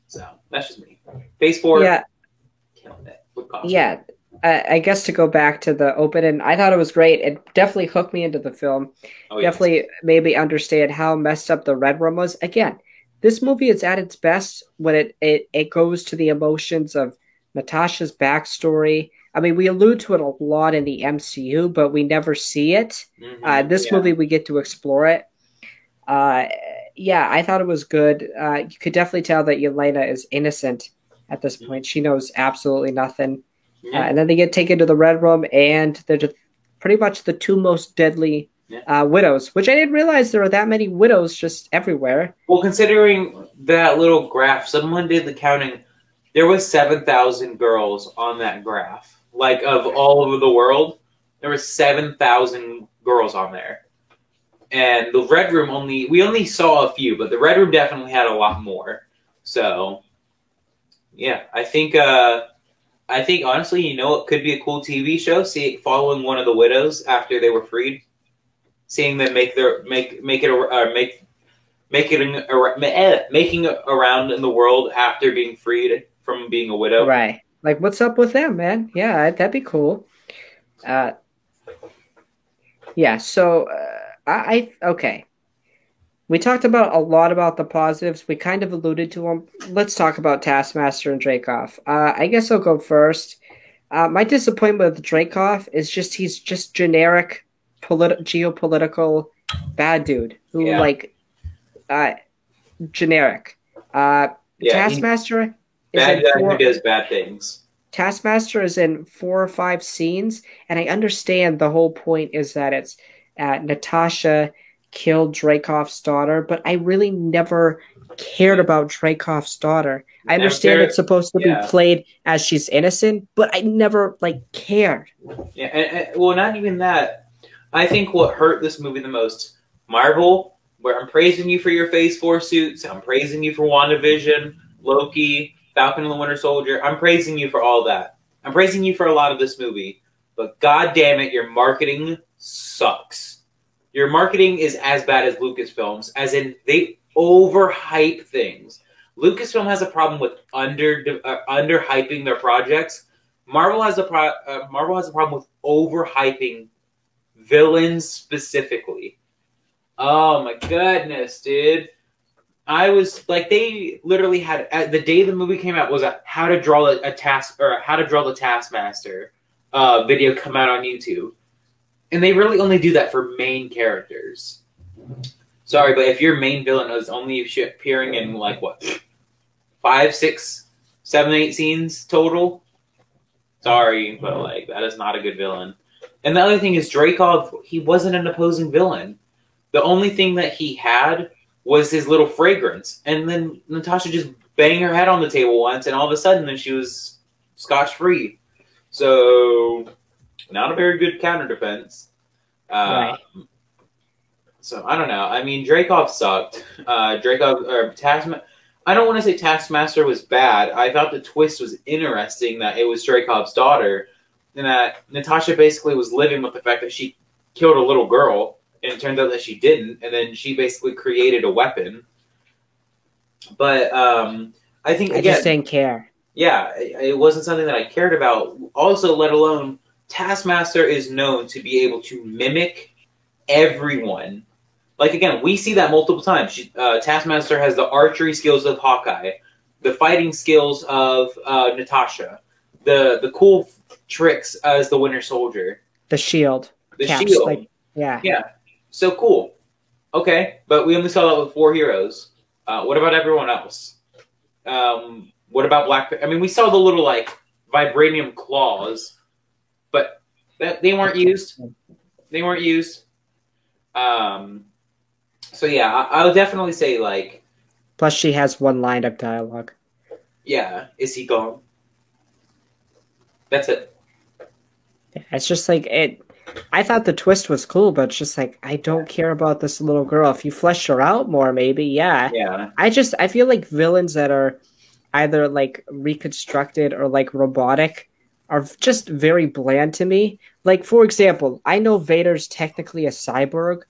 So that's just me. Phase 4, killing it with costume. Yeah, I guess to go back to the opening, I thought it was great. It definitely hooked me into the film. Definitely made me understand how messed up the Red Room was. Again, this movie is at its best when it goes to the emotions of Natasha's backstory. I mean, we allude to it a lot in the MCU, but we never see it. This movie, we get to explore it. I thought it was good. You could definitely tell that Yelena is innocent at this point. She knows absolutely nothing. And then they get taken to the Red Room, and they're just pretty much the two most deadly widows, which I didn't realize there are that many widows just everywhere. Well, considering that little graph, someone did the counting. There was 7,000 girls on that graph. Like, of all over the world, there was 7,000 girls on there. And the Red Room we only saw a few, but the Red Room definitely had a lot more. So, yeah, I think honestly, it could be a cool TV show. Following one of the widows after they were freed, seeing them making it around in the world after being freed from being a widow. Right. Like, what's up with them, man? Yeah, that'd be cool. Uh, yeah. So, okay. We talked about a lot about the positives. We kind of alluded to them. Let's talk about Taskmaster and Dreykov. I guess I'll go first. My disappointment with Dreykov is just he's just generic geopolitical bad dude who Yeah, like uh, generic. Uh, yeah, he's Taskmaster is bad in guy who four. does bad things. Taskmaster is in 4 or 5 scenes, and I understand the whole point is that it's Natasha killed Dreykov's daughter, but I really never cared about Dreykov's daughter. I understand Never, it's supposed to be yeah, played as she's innocent, but I never cared. yeah, well, not even that. I think what hurt this movie the most, Marvel, where I'm praising you for your Phase 4 suits, I'm praising you for WandaVision, Loki, Falcon and the Winter Soldier, I'm praising you for all that. I'm praising you for a lot of this movie, but god damn it, your marketing sucks. Your marketing is as bad as Lucasfilm's, as in they overhype things. Lucasfilm has a problem with underhyping their projects. Marvel has a problem with overhyping villains specifically. Oh my goodness, dude. I was like, they literally had the day the movie came out was a how to draw a task or how to draw the Taskmaster video come out on YouTube, and they really only do that for main characters. Sorry, but if your main villain is only appearing in like what 5, 6, 7, 8 scenes total, sorry, but like that is not a good villain. And the other thing is Dreykov, he wasn't an opposing villain. The only thing that he had was his little fragrance. And then Natasha just banged her head on the table once, and all of a sudden then she was scotch-free. So, not a very good counter defense. Right. So, I don't know. I mean, Dreykov sucked. Taskmaster... I don't want to say Taskmaster was bad. I thought the twist was interesting that it was Dreykov's daughter, and that Natasha basically was living with the fact that she killed a little girl, and it turned out that she didn't, and then she basically created a weapon. But I think, I again, just didn't care. yeah, it wasn't something that I cared about. Also, let alone, Taskmaster is known to be able to mimic everyone. Like, again, we see that multiple times. Taskmaster has the archery skills of Hawkeye, the fighting skills of Natasha, the cool tricks as the Winter Soldier. The shield. The Caps, shield. Yeah. Yeah. So cool. Okay, but we only saw that with 4 heroes. What about everyone else? What about Black? I mean, we saw the little vibranium claws, but they weren't used. They weren't used. So yeah, I would definitely say Plus, she has one line of dialogue. Yeah, is he gone? That's it. It's just it. I thought the twist was cool, but it's just I don't care about this little girl. If you flesh her out more, maybe, yeah. Yeah. I feel like villains that are either reconstructed or robotic are just very bland to me. Like, for example, I know Vader's technically a cyborg,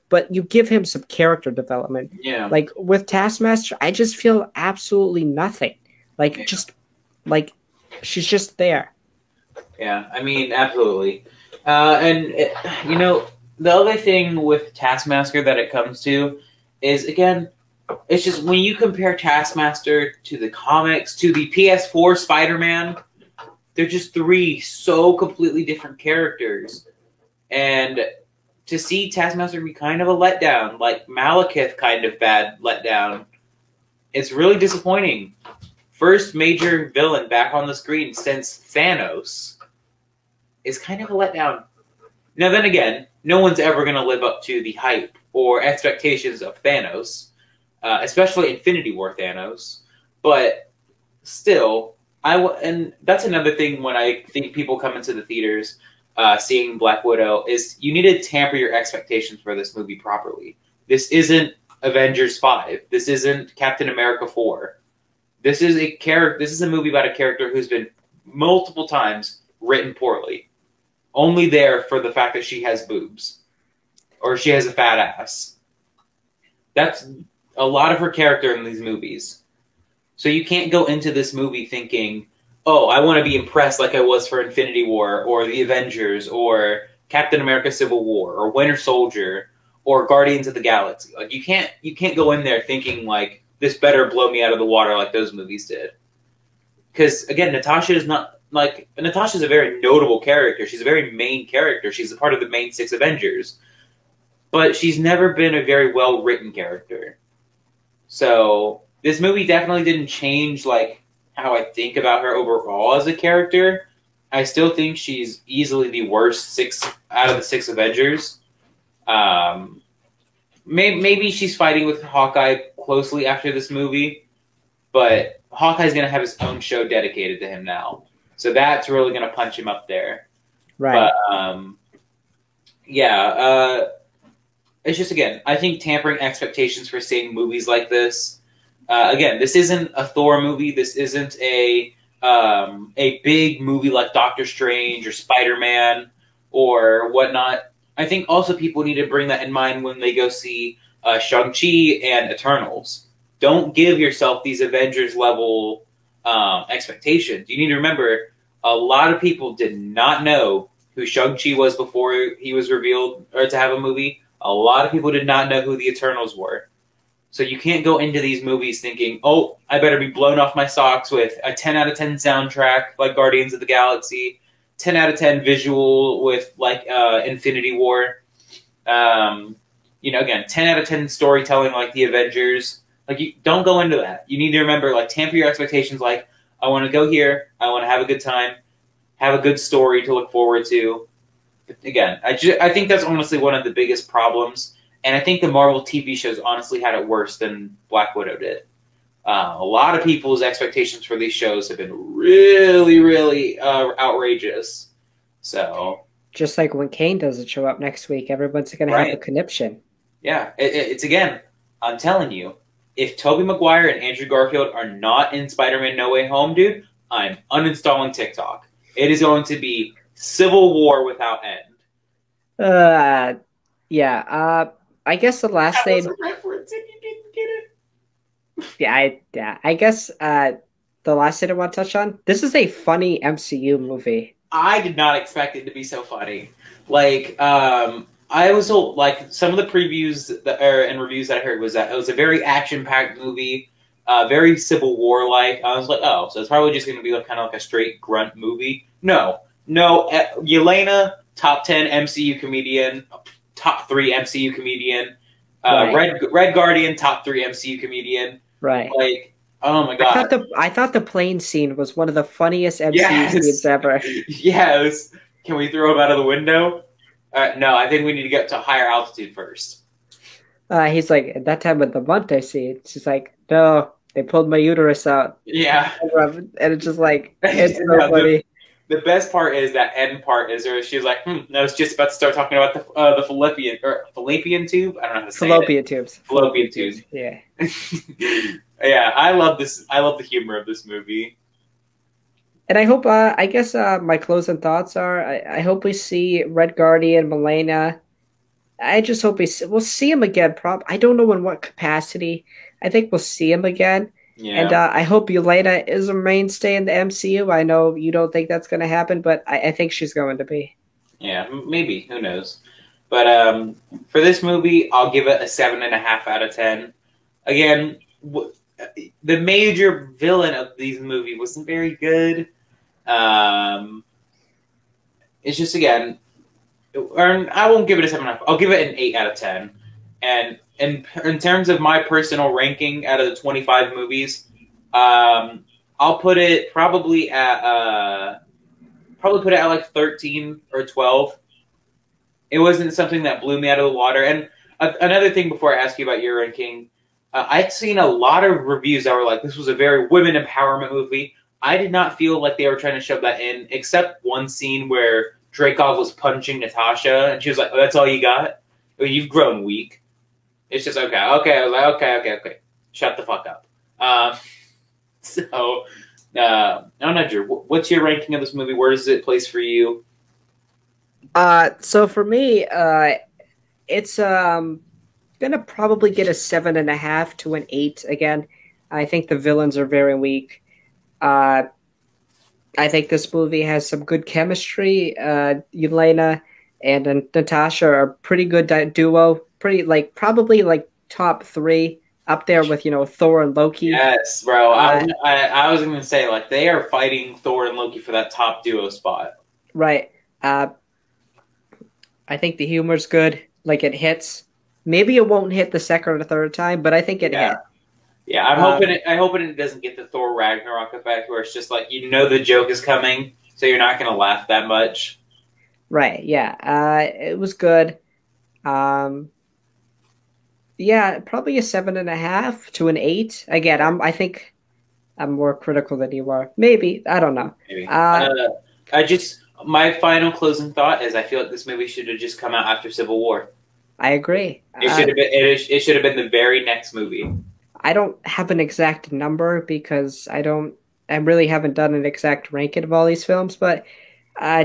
but you give him some character development. Yeah. Like with Taskmaster, I just feel absolutely nothing. She's just there. Yeah, I mean, absolutely. The other thing with Taskmaster that it comes to is, again, it's just when you compare Taskmaster to the comics, to the PS4 Spider-Man, they're just 3 so completely different characters. And to see Taskmaster be kind of a letdown, like Malekith kind of bad letdown, it's really disappointing. First major villain back on the screen since Thanos is kind of a letdown. Now then again, no one's ever going to live up to the hype or expectations of Thanos, especially Infinity War Thanos. But still, and that's another thing when I think people come into the theaters seeing Black Widow is you need to tamper your expectations for this movie properly. This isn't Avengers 5. This isn't Captain America 4. This is a movie about a character who's been multiple times written poorly. Only there for the fact that she has boobs. Or she has a fat ass. That's a lot of her character in these movies. So you can't go into this movie thinking, oh, I want to be impressed like I was for Infinity War or the Avengers or Captain America: Civil War or Winter Soldier or Guardians of the Galaxy. Like you can't go in there thinking like this better blow me out of the water like those movies did. Because again, Natasha is not like Natasha's a very notable character. She's a very main character. She's a part of the main six Avengers, but she's never been a very well written character. So this movie definitely didn't change like how I think about her overall as a character. I still think she's easily the worst six out of the six Avengers. Um, maybe she's fighting with Hawkeye closely after this movie, but Hawkeye's going to have his own show dedicated to him now. So that's really going to punch him up there. Right. But, yeah, it's just, again, I think tampering expectations for seeing movies like this. Again, this isn't a Thor movie. This isn't a big movie like Doctor Strange or Spider-Man or whatnot. I think also people need to bring that in mind when they go see Shang-Chi and Eternals. Don't give yourself these Avengers level expectations. You need to remember, a lot of people did not know who Shang-Chi was before he was revealed or to have a movie. A lot of people did not know who the Eternals were. So you can't go into these movies thinking, oh, I better be blown off my socks with a 10 out of 10 soundtrack like Guardians of the Galaxy, 10 out of 10 visual with like Infinity War. Again, 10 out of 10 storytelling like the Avengers. Like, you don't go into that. You need to remember, like, tamper your expectations. Like, I want to go here. I want to have a good time, have a good story to look forward to. Again, I think that's honestly one of the biggest problems. And I think the Marvel TV shows honestly had it worse than Black Widow did. A lot of people's expectations for these shows have been really, really outrageous. So, just like when Kane doesn't show up next week, everyone's going to have a conniption. Yeah, it's again, I'm telling you, if Tobey Maguire and Andrew Garfield are not in Spider-Man No Way Home, dude, I'm uninstalling TikTok. It is going to be Civil War without end. Yeah. I guess the last thing. I guess the last thing I want to touch on. This is a funny MCU movie. I did not expect it to be so funny. Like, I was like some of the previews and reviews that I heard was that it was a very action-packed movie, very Civil War-like. I was like, oh, so it's probably just going to be like kind of like a straight grunt movie. No, Yelena, top 10 MCU comedian, top 3 MCU comedian, right. Red Guardian, top 3 MCU comedian. Right. Like, oh my god! I thought the plane scene was one of the funniest MCU scenes ever. Yes. Can we throw him out of the window? No, I think we need to get to higher altitude first. He's like, at that time with the Monte scene, she's like, no, they pulled my uterus out. Yeah. And it's just like, it's so funny. The best part is that end part is where she's like, I was just about to start talking about the fallopian tube. I don't know how to say Fallopian tubes. Fallopian tubes. Yeah. Yeah, I love this. I love the humor of this movie. And I hope, I guess my closing thoughts are, I hope we see Red Guardian, Milena. I just hope we'll see him again. I don't know in what capacity. I think we'll see him again. Yeah. And I hope Yelena is a mainstay in the MCU. I know you don't think that's going to happen, but I think she's going to be. Yeah, maybe. Who knows? But for this movie, I'll give it a 7.5 out of 10. Again, the major villain of these movies wasn't very good. It's just, again, I won't give it a 7.5. I'll give it an 8 out of 10. And in terms of my personal ranking out of the 25 movies, I'll put it probably at like 13 or 12. It wasn't something that blew me out of the water. And another thing before I ask you about your ranking, I'd seen a lot of reviews that were like, this was a very women empowerment movie. I did not feel like they were trying to shove that in, except one scene where Dreykov was punching Natasha, and she was like, oh, that's all you got? Oh, you've grown weak. It's just, okay. I was like, okay. Shut the fuck up. I don't know, Drew, what's your ranking of this movie? Where does it place for you? So for me, it's gonna probably get a 7.5 to an 8 again. I think the villains are very weak. I think this movie has some good chemistry. Yelena and Natasha are a pretty good duo. Pretty like probably like top three up there with Thor and Loki. Yes, bro. Uh, I was going to say, like, they are fighting Thor and Loki for that top duo spot. right. I think the humor's good. Like it hits. Maybe it won't hit the second or third time, but I think it hit. Yeah, I'm hoping it doesn't get the Thor Ragnarok effect where it's just like the joke is coming, so you're not going to laugh that much. Right. Yeah. It was good. Yeah, probably a 7.5 to an 8. Again, I think I'm more critical than you are. Maybe I don't know. Maybe. My final closing thought is I feel like this movie should have just come out after Civil War. I agree. It should have been. It should have been the very next movie. I don't have an exact number because I really haven't done an exact ranking of all these films, but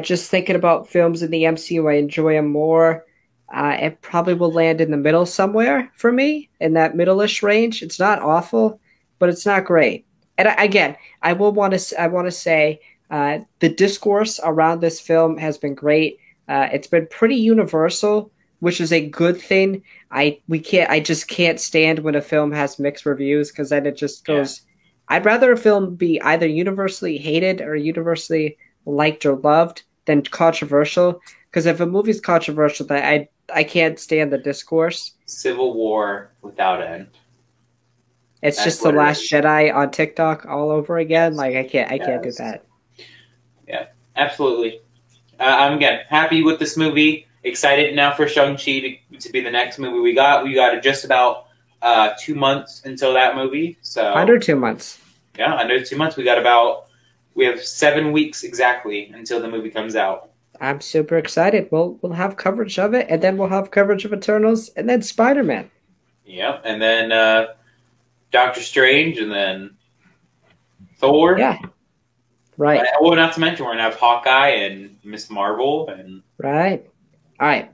just thinking about films in the MCU, I enjoy them more. It probably will land in the middle somewhere for me, in that middle-ish range. It's not awful, but it's not great. And again, I want to say the discourse around this film has been great. It's been pretty universal, which is a good thing. I just can't stand when a film has mixed reviews because then it just goes. Yeah. I'd rather a film be either universally hated or universally liked or loved than controversial. Because if a movie's controversial, I can't stand the discourse. Civil War without end. It's just The Last Jedi on TikTok all over again. Like I can't do that. Yeah, absolutely. I'm again happy with this movie. Excited now for Shang-Chi to be the next movie we got. We got just about 2 months until that movie. So under 2 months. Yeah, under 2 months. We have 7 weeks exactly until the movie comes out. I'm super excited. We'll have coverage of it, and then we'll have coverage of Eternals, and then Spider-Man. Yep, and then Doctor Strange, and then Thor. Yeah, right. Well, not to mention we're gonna have Hawkeye and Miss Marvel, and right. All right.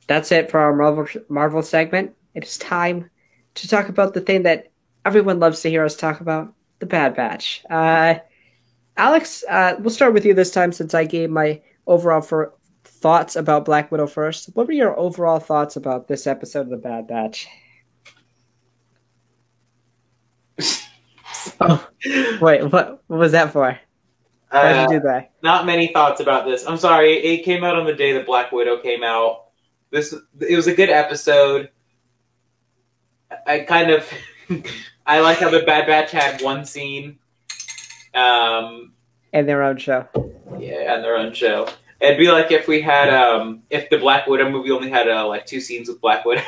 That's it for our Marvel segment. It is time to talk about the thing that everyone loves to hear us talk about, the Bad Batch. Alex, we'll start with you this time since I gave my overall thoughts about Black Widow first. What were your overall thoughts about this episode of the Bad Batch? Oh, wait, what was that for? Why did you do that? Not many thoughts about this. I'm sorry. It came out on the day that Black Widow came out. It was a good episode. I like how the Bad Batch had one scene. And their own show. Yeah, and their own show. It'd be like if we had, if the Black Widow movie only had like 2 scenes with Black Widow.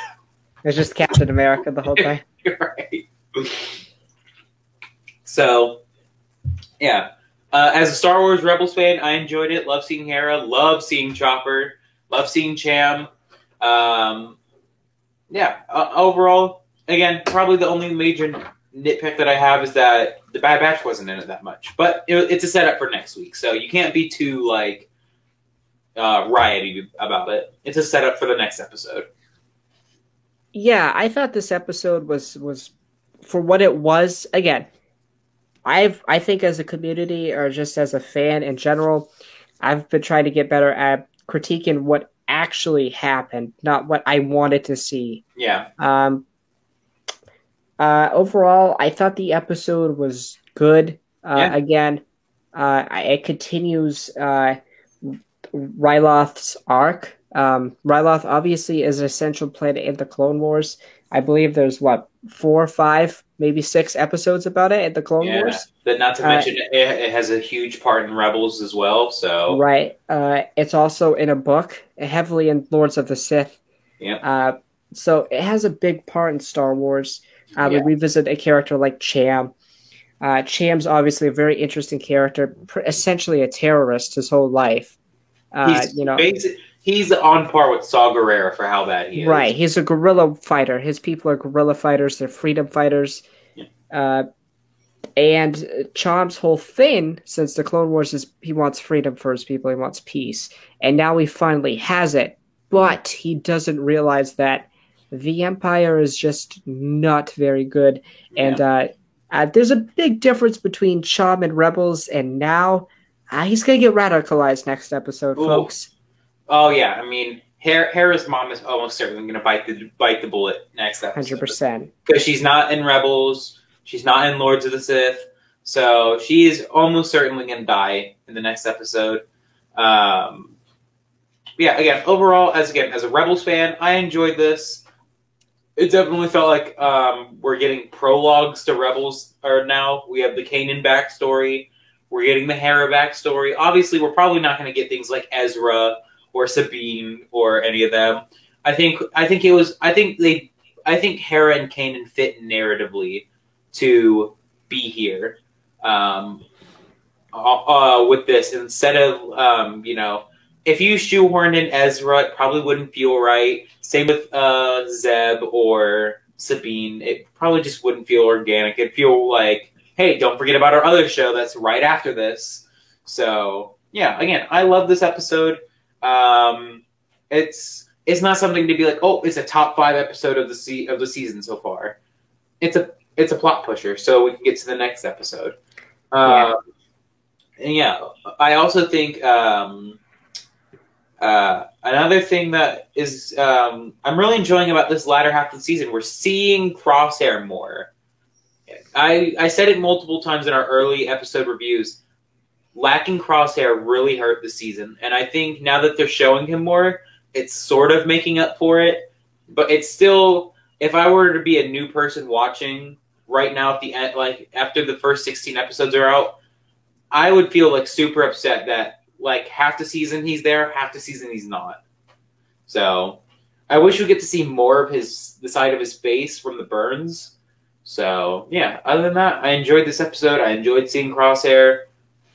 It's just Captain America the whole time. Right. So, yeah. As a Star Wars Rebels fan, I enjoyed it. Love seeing Hera. Love seeing Chopper. Love seeing Cham. Overall, again, probably the only major nitpick that I have is that the Bad Batch wasn't in it that much. But it's a setup for next week, so you can't be too, riotty about it. It's a setup for the next episode. Yeah, I thought this episode was for what it was. Again, I think as a community or just as a fan in general, I've been trying to get better at critiquing what actually happened, not what I wanted to see. Yeah. Overall, I thought the episode was good. Again, it continues Ryloth's arc. Ryloth obviously is an essential planet in the Clone Wars. I believe there's 4 or 5, maybe 6 episodes about it in the Clone Wars. But not to mention it has a huge part in Rebels as well. So right, it's also in a book, heavily in Lords of the Sith. Yeah. So it has a big part in Star Wars. We revisit a character like Cham. Cham's obviously a very interesting character, essentially a terrorist his whole life. He's on par with Saw Gerrera for how bad he is. Right, he's a guerrilla fighter. His people are guerrilla fighters. They're freedom fighters. Yeah. And Cham's whole thing, since the Clone Wars, is he wants freedom for his people. He wants peace. And now he finally has it. But he doesn't realize that the Empire is just not very good. And There's a big difference between Chom and Rebels, and now he's going to get radicalized next episode, Ooh. folks. Oh yeah, I mean, Hera's mom is almost certainly going to bite the bullet next episode. 100%. Because she's not in Rebels, she's not in Lords of the Sith, so she is almost certainly going to die in the next episode. Yeah, again, overall, as a Rebels fan, I enjoyed this. It definitely felt like we're getting prologues to Rebels now. We have the Kanan backstory. We're getting the Hera backstory. Obviously, we're probably not going to get things like Ezra or Sabine or any of them. I think Hera and Kanan fit narratively to be here with this instead of if you shoehorned in Ezra, it probably wouldn't feel right. Same with Zeb or Sabine. It probably just wouldn't feel organic. It'd feel like, hey, don't forget about our other show that's right after this. So, yeah, again, I love this episode. It's not something to be like, oh, it's a top 5 episode of the season so far. It's a plot pusher, so we can get to the next episode. And yeah, I also think another thing that is I'm really enjoying about this latter half of the season, we're seeing Crosshair more. I said it multiple times in our early episode reviews. Lacking Crosshair really hurt the season, and I think now that they're showing him more, it's sort of making up for it. But it's still, if I were to be a new person watching right now at the end, like after the first 16 episodes are out, I would feel like super upset that like half the season he's there, half the season he's not. So I wish we get to see more of the side of his face from the burns. So yeah, other than that, I enjoyed this episode. I enjoyed seeing Crosshair.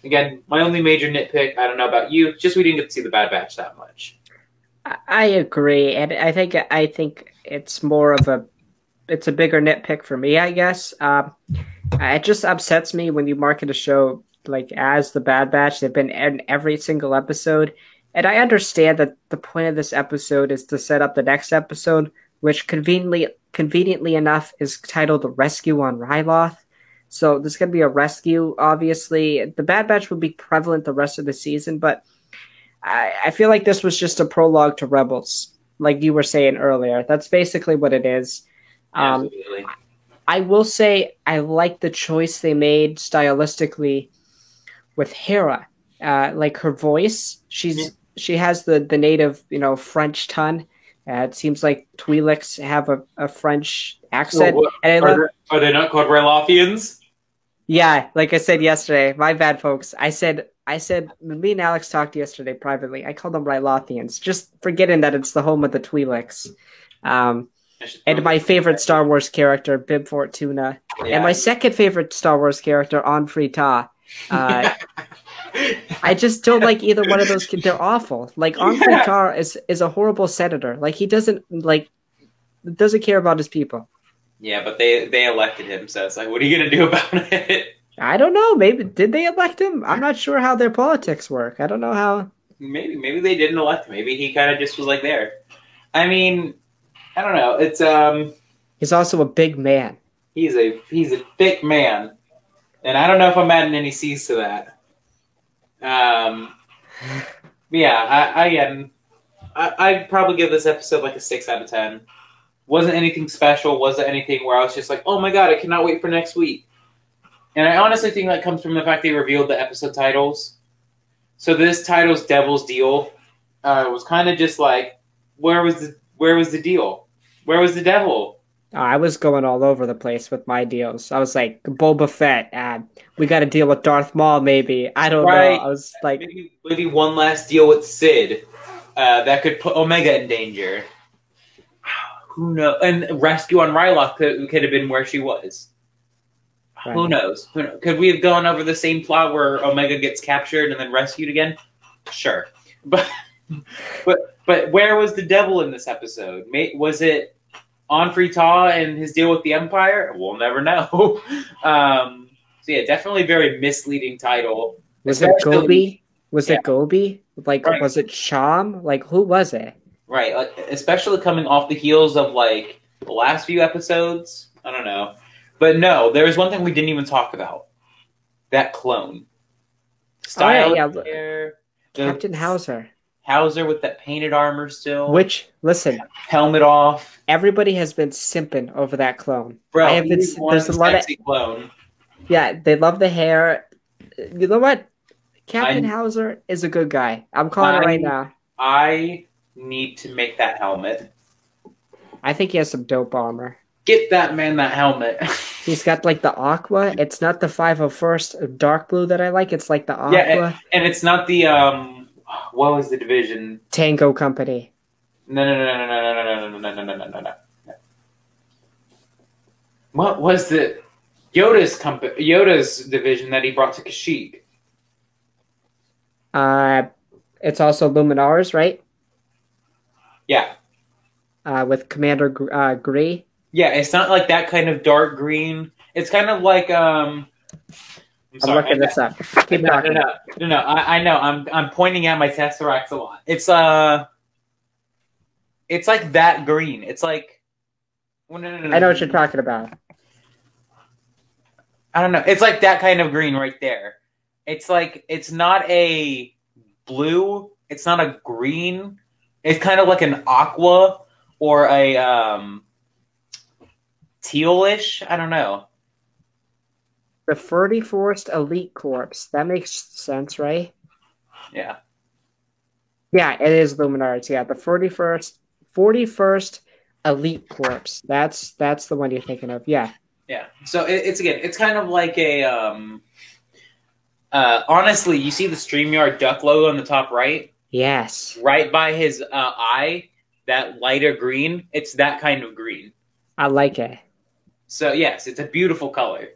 Again, my only major nitpick, I don't know about you, just we didn't get to see the Bad Batch that much. I agree, and I think it's more of a bigger nitpick for me, I guess. It just upsets me when you market a show like as the Bad Batch. They've been in every single episode, and I understand that the point of this episode is to set up the next episode, which conveniently enough is titled "The Rescue on Ryloth." So there's going to be a rescue, obviously. The Bad Batch will be prevalent the rest of the season, but I feel like this was just a prologue to Rebels, like you were saying earlier. That's basically what it is. Absolutely. I will say I like the choice they made stylistically with Hera. Like her voice, she has the native, French tongue. It seems like Twi'leks have a French accent. Well, are they not called Rylothians? Yeah, like I said yesterday. My bad, folks. I said when me and Alex talked yesterday privately, I called them Rylothians, just forgetting that it's the home of the Twi'leks. And my favorite Star Wars character, Bib Fortuna. Yeah. And my second favorite Star Wars character, Anfree Ta. I just don't like either one of those kids. They're awful. Like, Anfree Ta is a horrible senator. Like, he doesn't care about his people. Yeah, but they elected him, so it's like, what are you going to do about it? I don't know. Maybe did they elect him? I'm not sure how their politics work. I don't know how. Maybe they didn't elect him. Maybe he kind of just was like there. I mean, I don't know. It's He's also a big man. He's a thick man, and I don't know if I'm adding any C's to that. Yeah, I'd probably give this episode like a 6 out of 10. Wasn't anything special. Wasn't anything where I was just like, oh my god, I cannot wait for next week. And I honestly think that comes from the fact they revealed the episode titles. So this title's Devil's Deal was kind of just like, where was the deal? Where was the devil? I was going all over the place with my deals. I was like, Boba Fett, we got to deal with Darth Maul, maybe. I don't know. I was like, maybe one last deal with Sid that could put Omega in danger. Who knows? And Rescue on Ryloth could have been where she was. Right. Who knows? Could we have gone over the same plot where Omega gets captured and then rescued again? Sure, but where was the devil in this episode? Was it Anfree Ta and his deal with the Empire? We'll never know. So yeah, definitely very misleading title. Was it Gobi? It Gobi? Like, right. Was it Chom? Like, who was it? Right, like, especially coming off the heels of like the last few episodes. I don't know. But no, there's one thing we didn't even talk about. That clone. Style hair. Captain Hauser. Hauser with that painted armor still. Which, listen, helmet off. Everybody has been simping over that clone. Bro, there's a lot of clone. Yeah, they love the hair. You know what? Captain Hauser is a good guy. I'm calling it right now. I need to make that helmet. I think he has some dope armor. Get that man that helmet. He's got like the aqua. It's not the 501st dark blue that I like. It's like the aqua. Yeah, and it's not the what was the division? Tango Company. No. What was the Yoda's division that he brought to Kashyyyk? It's also Luminars, right? Yeah. With Commander Gree. Yeah, it's not like that kind of dark green. It's kind of like I'm looking this up. Keep talking. No. I know. I'm pointing at my Tesseracts a lot. It's like that green. It's like no. I know what you're talking about. I don't know. It's like that kind of green right there. It's like it's not a blue. It's not a green. It's kind of like an aqua or a tealish. I don't know. The 31st Elite Corps. That makes sense, right? Yeah. Yeah, it is Luminars. Yeah, the 41st Elite Corps. That's the one you're thinking of. Yeah. Yeah. So it's kind of like a honestly, you see the StreamYard duck logo on the top right? Yes. Right by his eye, that lighter green, it's that kind of green. I like it. So yes, it's a beautiful color.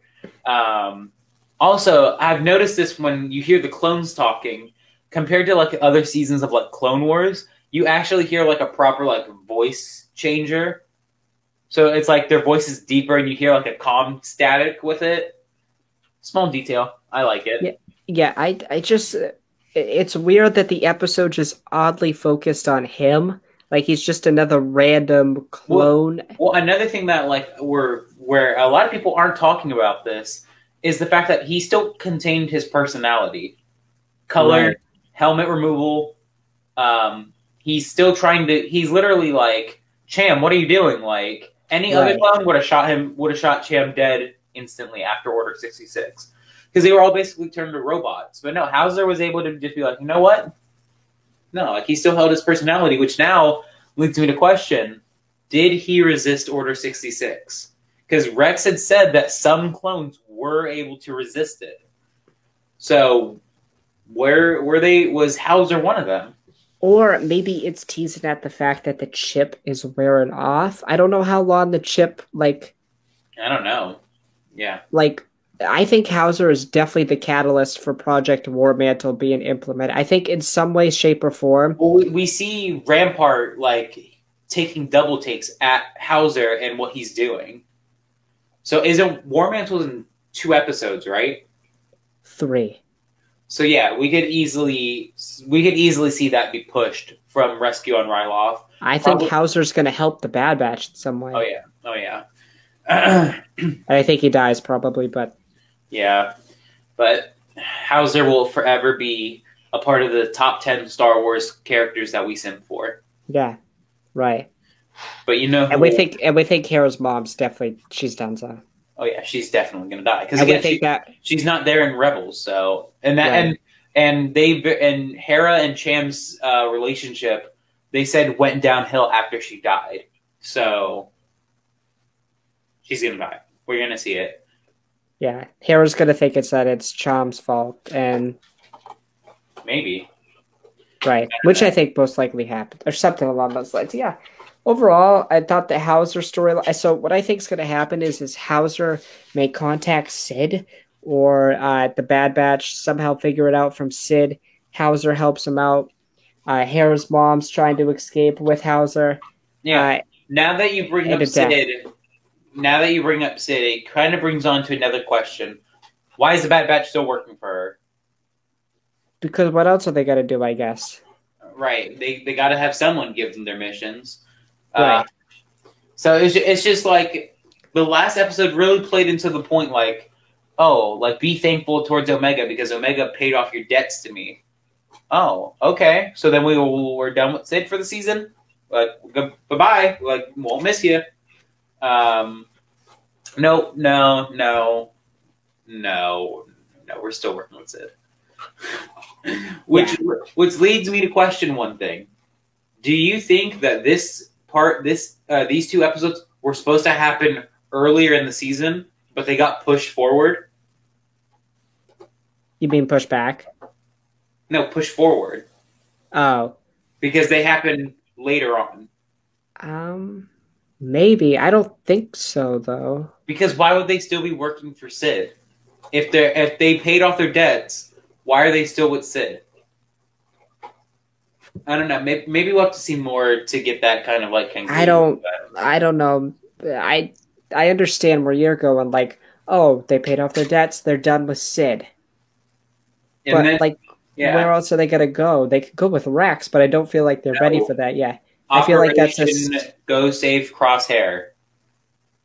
Also, I've noticed this when you hear the clones talking, compared to like other seasons of like Clone Wars, you actually hear like a proper like voice changer. So it's like their voice is deeper and you hear like a calm static with it. Small detail. I like it. Yeah, I just it's weird that the episode just oddly focused on him. Like he's just another random clone. Well, another thing that like where a lot of people aren't talking about this is the fact that he still contained his personality. Color, right. Helmet removal. He's still trying to. He's literally like, Cham, what are you doing? Like any other clone would have shot Cham dead instantly after Order 66 because they were all basically turned to robots. But no, Hauser was able to just be like, you know what? No, like he still held his personality, which now leads me to question: did he resist Order 66? Because Rex had said that some clones were able to resist it. So, was Hauser one of them? Or maybe it's teasing at the fact that the chip is wearing off. I don't know how long the chip, like... I don't know. Yeah. Like, I think Hauser is definitely the catalyst for Project War Mantle being implemented. I think in some way, shape, or form... Well, we see Rampart, like, taking double takes at Hauser and what he's doing. So isn't War Mantle in 2 episodes, right? 3. So yeah, we could easily see that be pushed from Rescue on Ryloth. I think Hauser's going to help the Bad Batch in some way. Oh yeah. I think he dies probably, but yeah. But Hauser will forever be a part of the top 10 Star Wars characters that we simp for. Yeah, right. But you know, and we think Hera's mom's she's done so. Oh yeah, she's definitely gonna die because again, she's not there in Rebels. So and Hera and Cham's relationship, they said went downhill after she died. So she's gonna die. We're gonna see it. Yeah, Hera's gonna think it's Cham's fault, and maybe right, which I think most likely happened or something along those lines. Yeah. Overall, I thought the Hauser storyline... So what I think is going to happen is Hauser may contact Sid or the Bad Batch, somehow figure it out from Sid. Hauser helps him out. Hera's mom's trying to escape with Hauser. Yeah. Now that you bring up Sid, it kind of brings on to another question. Why is the Bad Batch still working for her? Because what else are they going to do, I guess? Right. They got to have someone give them their missions. Right. So it's just like the last episode really played into the point, like, oh, like be thankful towards Omega because Omega paid off your debts to me. Oh, okay. So then we're done with Sid for the season. Like, bye-bye. Like, won't miss you. No. We're still working with Sid. Which leads me to question one thing. Do you think that these 2 episodes were supposed to happen earlier in the season, but they got pushed forward? You mean push back? No, push forward. Oh. Because they happen later on. Maybe. I don't think so, though. Because why would they still be working for Sid? If they paid off their debts, why are they still with Sid? I don't know. Maybe we'll have to see more to get that kind of like conclusion. I don't know. I understand where you're going. Like, oh, they paid off their debts. They're done with Sid. And but then, like, where else are they gonna go? They could go with Rex, but I don't feel like they're ready for that yet. I feel like that's go save Crosshair.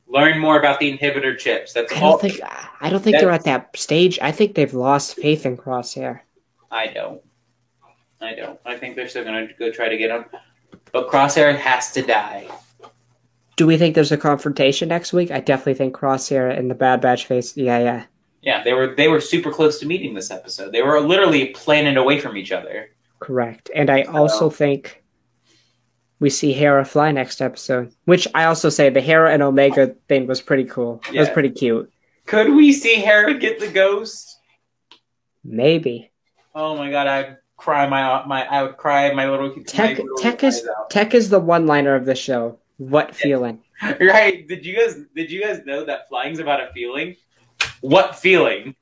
Learn more about the inhibitor chips. I don't think they're at that stage. I think they've lost faith in Crosshair. I don't. I think they're still going to go try to get him. But Crosshair has to die. Do we think there's a confrontation next week? I definitely think Crosshair and the Bad Batch face. Yeah. Yeah, they were super close to meeting this episode. They were literally planet away from each other. Correct. And I also think we see Hera fly next episode. Which I also say the Hera and Omega thing was pretty cool. Yeah. It was pretty cute. Could we see Hera get the ghost? Maybe. Oh my god, I would cry my little Tech is the one-liner of the show. What feeling? Right. Did you guys know that flying's about a feeling? What feeling?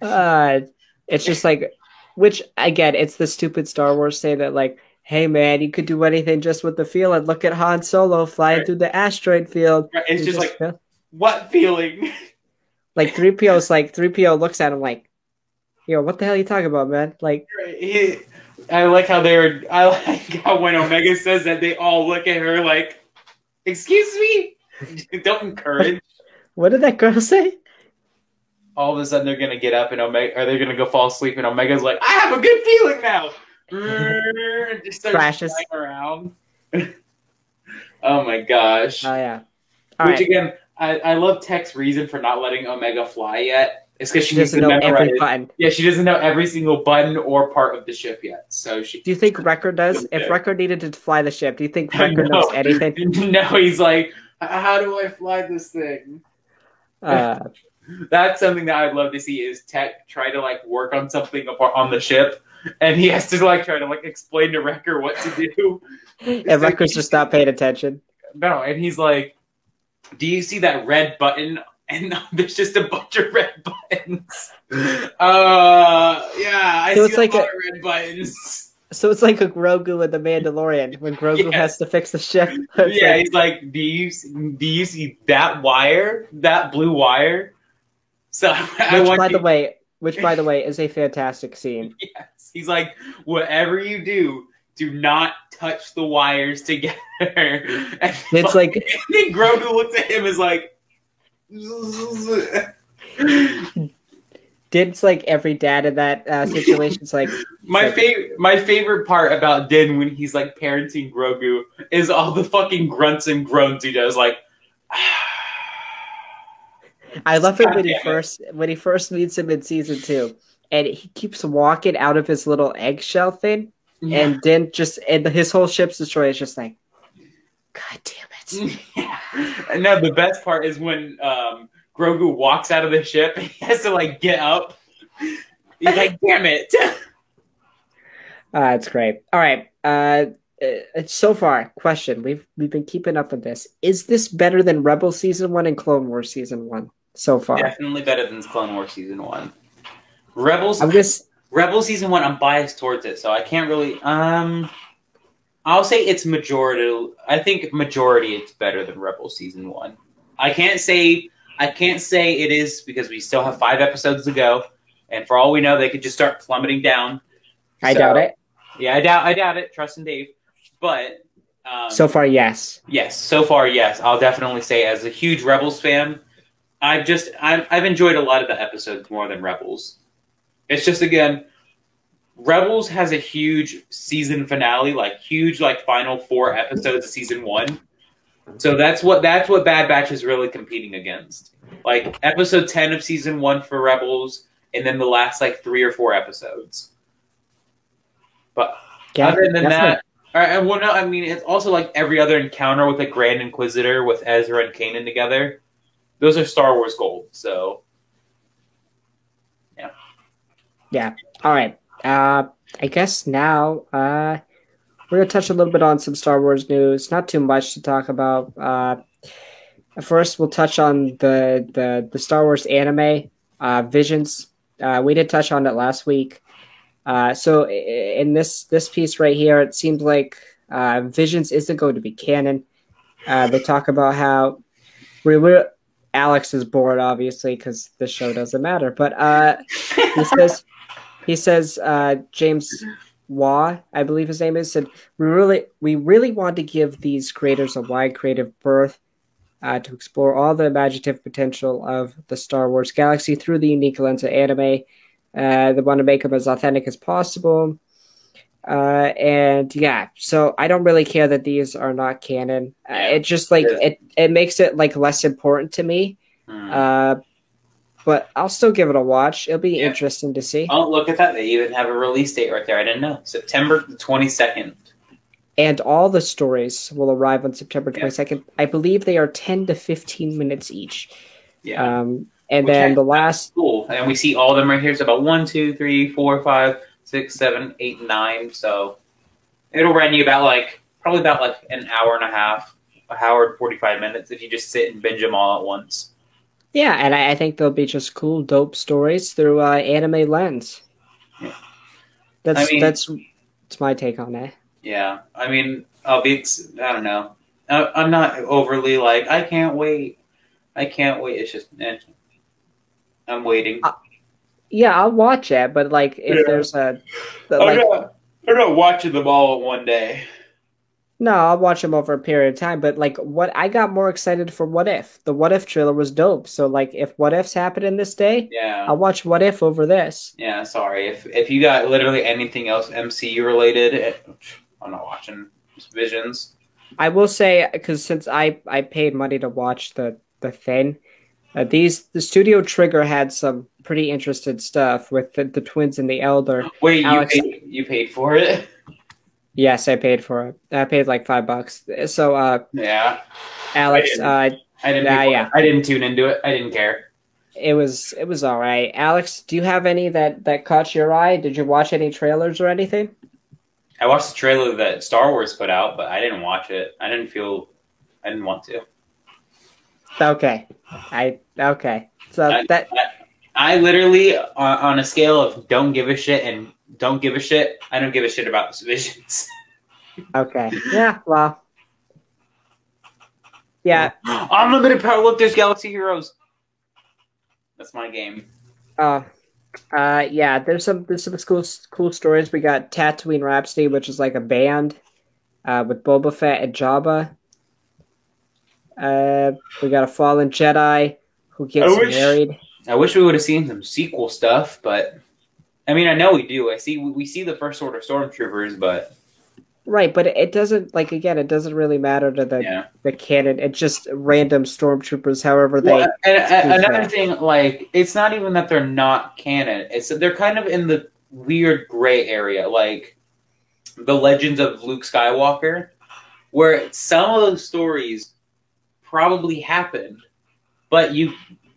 It's just like, which again, it's the stupid Star Wars say that like, hey man, you could do anything just with the feeling. Look at Han Solo flying through the asteroid field. Right. It's just like, what feeling? Like 3PO looks at him like, yo, what the hell are you talking about, man? Like, I like how when Omega says that, they all look at her like, excuse me? Don't encourage. What did that girl say? All of a sudden they're going to get up and they're going to go fall asleep and Omega's like, I have a good feeling now. Just starts crashes around. Oh my gosh. Oh yeah. Again, I love Tech's reason for not letting Omega fly yet. It's because she doesn't know every button. Yeah, she doesn't know every single button or part of the ship yet. So do you think Wrecker does? If Wrecker needed to fly the ship, do you think Wrecker knows anything? No, he's like, how do I fly this thing? That's something that I'd love to see is Tech try to like work on something on the ship, and he has to like try to like explain to Wrecker what to do. And Wrecker's just not paying attention. No, and he's like, do you see that red button? And there's just a bunch of red buttons. I see a lot of red buttons. So it's like a Grogu in The Mandalorian when Grogu has to fix the ship. Yeah, he's like, do you see that wire, that blue wire? So which by the way is a fantastic scene. Yes, he's like, whatever you do not touch the wires together. And it's like, and then Grogu looks at him as like. Din's like every dad in that situation's like my favorite part about Din when he's like parenting Grogu is all the fucking grunts and groans he does. Like, I love it when he first meets him in season 2, and he keeps walking out of his little eggshell thing, and Din and his whole ship's destroyed. It's just like, God damn it. No, the best part is when Grogu walks out of the ship. He has to like get up. He's like, "Damn it!" It's great. All right. So far, question: We've been keeping up with this. Is this better than Rebel season 1 and Clone Wars season 1 so far? Definitely better than Clone Wars season 1. Rebel season 1. I'm biased towards it, so I can't really. I'll say it's majority. I think majority it's better than Rebel season 1. I can't say it is because we still have 5 episodes to go, and for all we know, they could just start plummeting down. I doubt it. Yeah, I doubt it. Trust in Dave. But So far, yes. Yes, so far, yes. I'll definitely say, as a huge Rebels fan, I've enjoyed a lot of the episodes more than Rebels. It's just, again, Rebels has a huge season finale, like huge, like final 4 episodes of season 1. So that's what Bad Batch is really competing against. Like episode 10 of season 1 for Rebels, and then the last like 3 or 4 episodes. But Yeah, other than definitely. that, well, no, I mean it's also like every other encounter with the Grand Inquisitor with Ezra and Kanan together. Those are Star Wars gold. So yeah, Yeah. All right. I guess now we're gonna touch a little bit on some Star Wars news. Not too much to talk about. First, we'll touch on the Star Wars anime, Visions. We did touch on it last week. So in this piece right here, it seems like Visions isn't going to be canon. They talk about how we Alex is bored, obviously, because the show doesn't matter. But he says James Waugh, I believe his name is, said we really want to give these creators a wide creative berth to explore all the imaginative potential of the Star Wars galaxy through the unique lens of anime. They want to make them as authentic as possible. And yeah, so I don't really care that these are not canon. It just like it makes it like less important to me. But I'll still give it a watch. It'll be interesting to see. Oh, look at that! They even have a release date right there. I didn't know. September 22nd. And all the stories will arrive on September 22nd. Yeah. I believe they are 10 to 15 minutes each. Yeah. And then the last. Cool. And we see all of them right here. It's about 1, 2, 3, 4, 5, 6, 7, 8, 9. So it'll run you probably about an hour and a half, an hour and 45 minutes if you just sit and binge them all at once. Yeah, and I think they'll be just cool, dope stories through anime lens. Yeah. That's my take on that. Yeah, I mean, I don't know. I'm not overly like, I can't wait. It's just, I'm waiting. Yeah, I'll watch it, but like, if there's a... I'm not watching them all in one day. No, I'll watch them over a period of time, but like, what I got more excited for What If. The What If trailer was dope, so like, if What Ifs happen in this day, I'll watch What If over this. Yeah, sorry. If you got literally anything else MCU related, I'm not watching Visions. I will say, because since I paid money to watch the thing, the Studio Trigger had some pretty interesting stuff with the twins and the Elder. Wait, Alex, you paid for it? Yes, I paid for it. I paid like $5. So yeah, Alex, I didn't tune into it. I didn't care. It was all right. Alex, do you have any that caught your eye? Did you watch any trailers or anything? I watched the trailer that Star Wars put out, but I didn't watch it. I didn't want to. Okay. So I literally, on a scale of don't give a shit and don't give a shit, I don't give a shit about Visions. Okay. Yeah, well. Yeah. Unlimited power lifters, Galaxy Heroes. That's my game. Yeah, there's some cool stories. We got Tatooine Rhapsody, which is like a band with Boba Fett and Jabba. We got a fallen Jedi who gets married. I wish we would have seen some sequel stuff, but I mean, I know we do. We see the First Order stormtroopers, but right, but it doesn't it doesn't really matter to the canon. It's just random stormtroopers, however they. And another thing, like, it's not even that they're not canon. It's that they're kind of in the weird gray area, like the Legends of Luke Skywalker, where some of those stories probably happened, but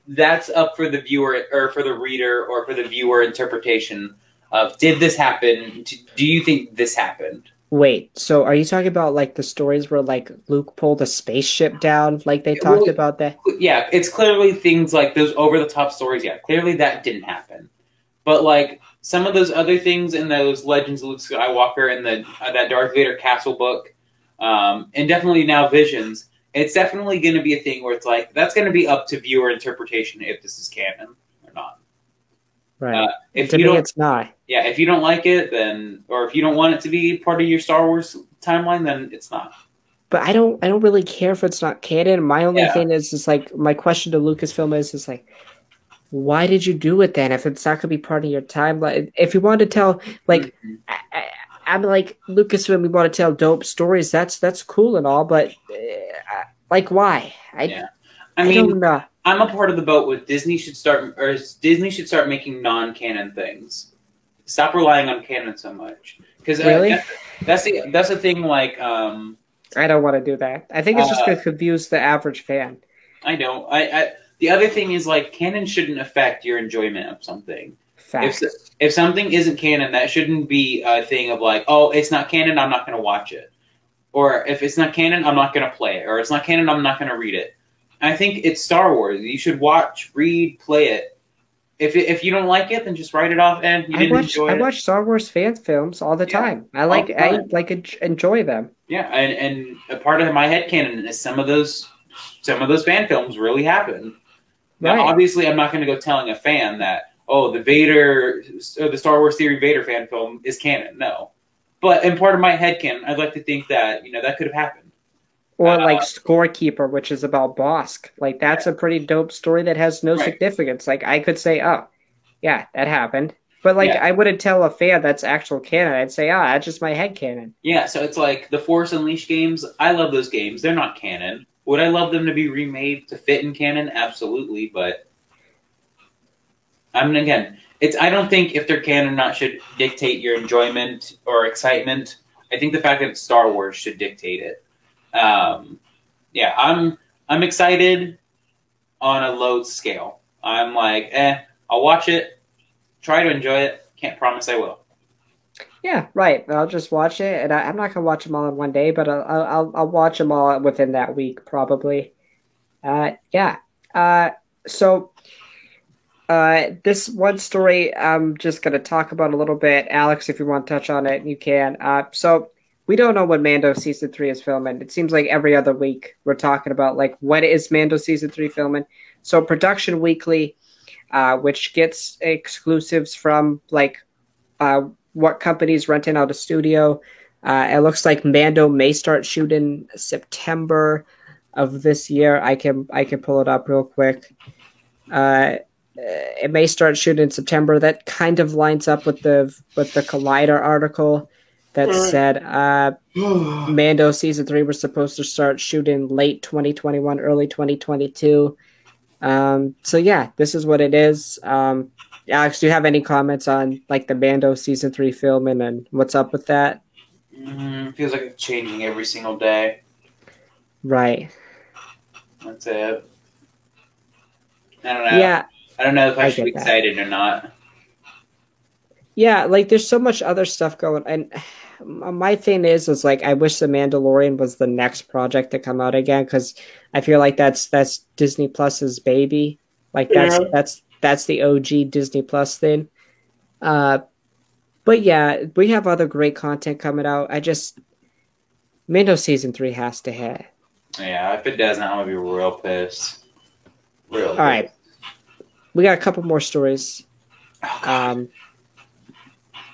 that's up for the viewer or for the reader or for the viewer interpretation of, did this happen? Do you think this happened? Wait, so are you talking about like the stories where like Luke pulled a spaceship down, like they talked about that? Yeah, it's clearly things like those over the top stories. Yeah, clearly that didn't happen. But like some of those other things in those Legends of Luke Skywalker and that Darth Vader castle book, and definitely now Visions, it's definitely going to be a thing where it's like, that's going to be up to viewer interpretation if this is canon or not. Right. To me, it's not. Yeah, if you don't like it, then, or if you don't want it to be part of your Star Wars timeline, then it's not. but I don't really care if it's not canon. My only Yeah. thing is just like my question to Lucasfilm is like, why did you do it then if it's not gonna be part of your timeline? If you want to tell like Mhm. I'm like Lucasfilm, we want to tell dope stories. That's cool and all, but like why? Yeah. I I mean, don't know. I'm a part of the boat with Disney should start making non-canon things. Stop relying on canon so much. Because Really, that's the thing. Like, I don't want to do that. I think it's just uh, gonna confuse the average fan. I don't. The other thing is like canon shouldn't affect your enjoyment of something. If Facts. if something isn't canon, that shouldn't be a thing of like, oh, it's not canon, I'm not going to watch it. Or if it's not canon, I'm not going to play it. Or it's not canon, I'm not going to read it. I think it's Star Wars. You should watch, read, play it. If you don't like it, then just write it off and you didn't enjoy I it. watch Star Wars fan films all the Yeah, time. all the time. Enjoy them. Yeah, and a part of my headcanon is some of those fan films really happen. Now, Right. obviously, I'm not going to go telling a fan that the Vader or the Star Wars Theory Vader fan film is canon. No, but in part of my headcanon, I'd like to think that that could have happened. Or like Scorekeeper, which is about Bosk. Like that's Yeah, a pretty dope story that has no right. significance. Like I could say, oh, yeah, that happened. But like Yeah, I wouldn't tell a fan that's actual canon. I'd say, ah, that's just my head canon. yeah. So it's like the Force Unleashed games. I love those games. They're not canon. Would I love them to be remade to fit in canon? Absolutely, but I mean, again, it's. I don't think if they're canon or not should dictate your enjoyment or excitement. I think the fact that it's Star Wars should dictate it. Um, yeah, I'm excited on a low scale. I'm like, I'll watch it, try to enjoy it. Can't promise I will. Yeah, right. I'll just watch it, and I'm not gonna watch them all in one day, but I'll watch them all within that week probably. Yeah. So this one story I'm just going to talk about a little bit. Alex, if you want to touch on it, you can. So we don't know when Mando season three is filming. It seems like every other week we're talking about like when is Mando season three filming. So Production Weekly, which gets exclusives from like uh, what companies renting out a studio. It looks like Mando may start shooting September of this year. I can pull it up real quick. Uh, it may start shooting in September. That kind of lines up with the Collider article that said Mando season three was supposed to start shooting late 2021, early 2022. So yeah, this is what it is. Alex, do you have any comments on like the Mando season three filming and what's up with that? Feels like it's changing every single day. Right. That's it. I don't know. Yeah, I don't know if I I should be get that. excited or not. Yeah, like there's so much other stuff going, and my thing is like I wish the Mandalorian was the next project to come out again because I feel like that's Disney Plus's baby. Like Yeah. that's the OG Disney Plus thing. Uh, but yeah, we have other great content coming out. I just Mando season three has to hit. Yeah, if it doesn't, I'm gonna be real pissed. Real All pissed. right, we got a couple more stories. Oh, God.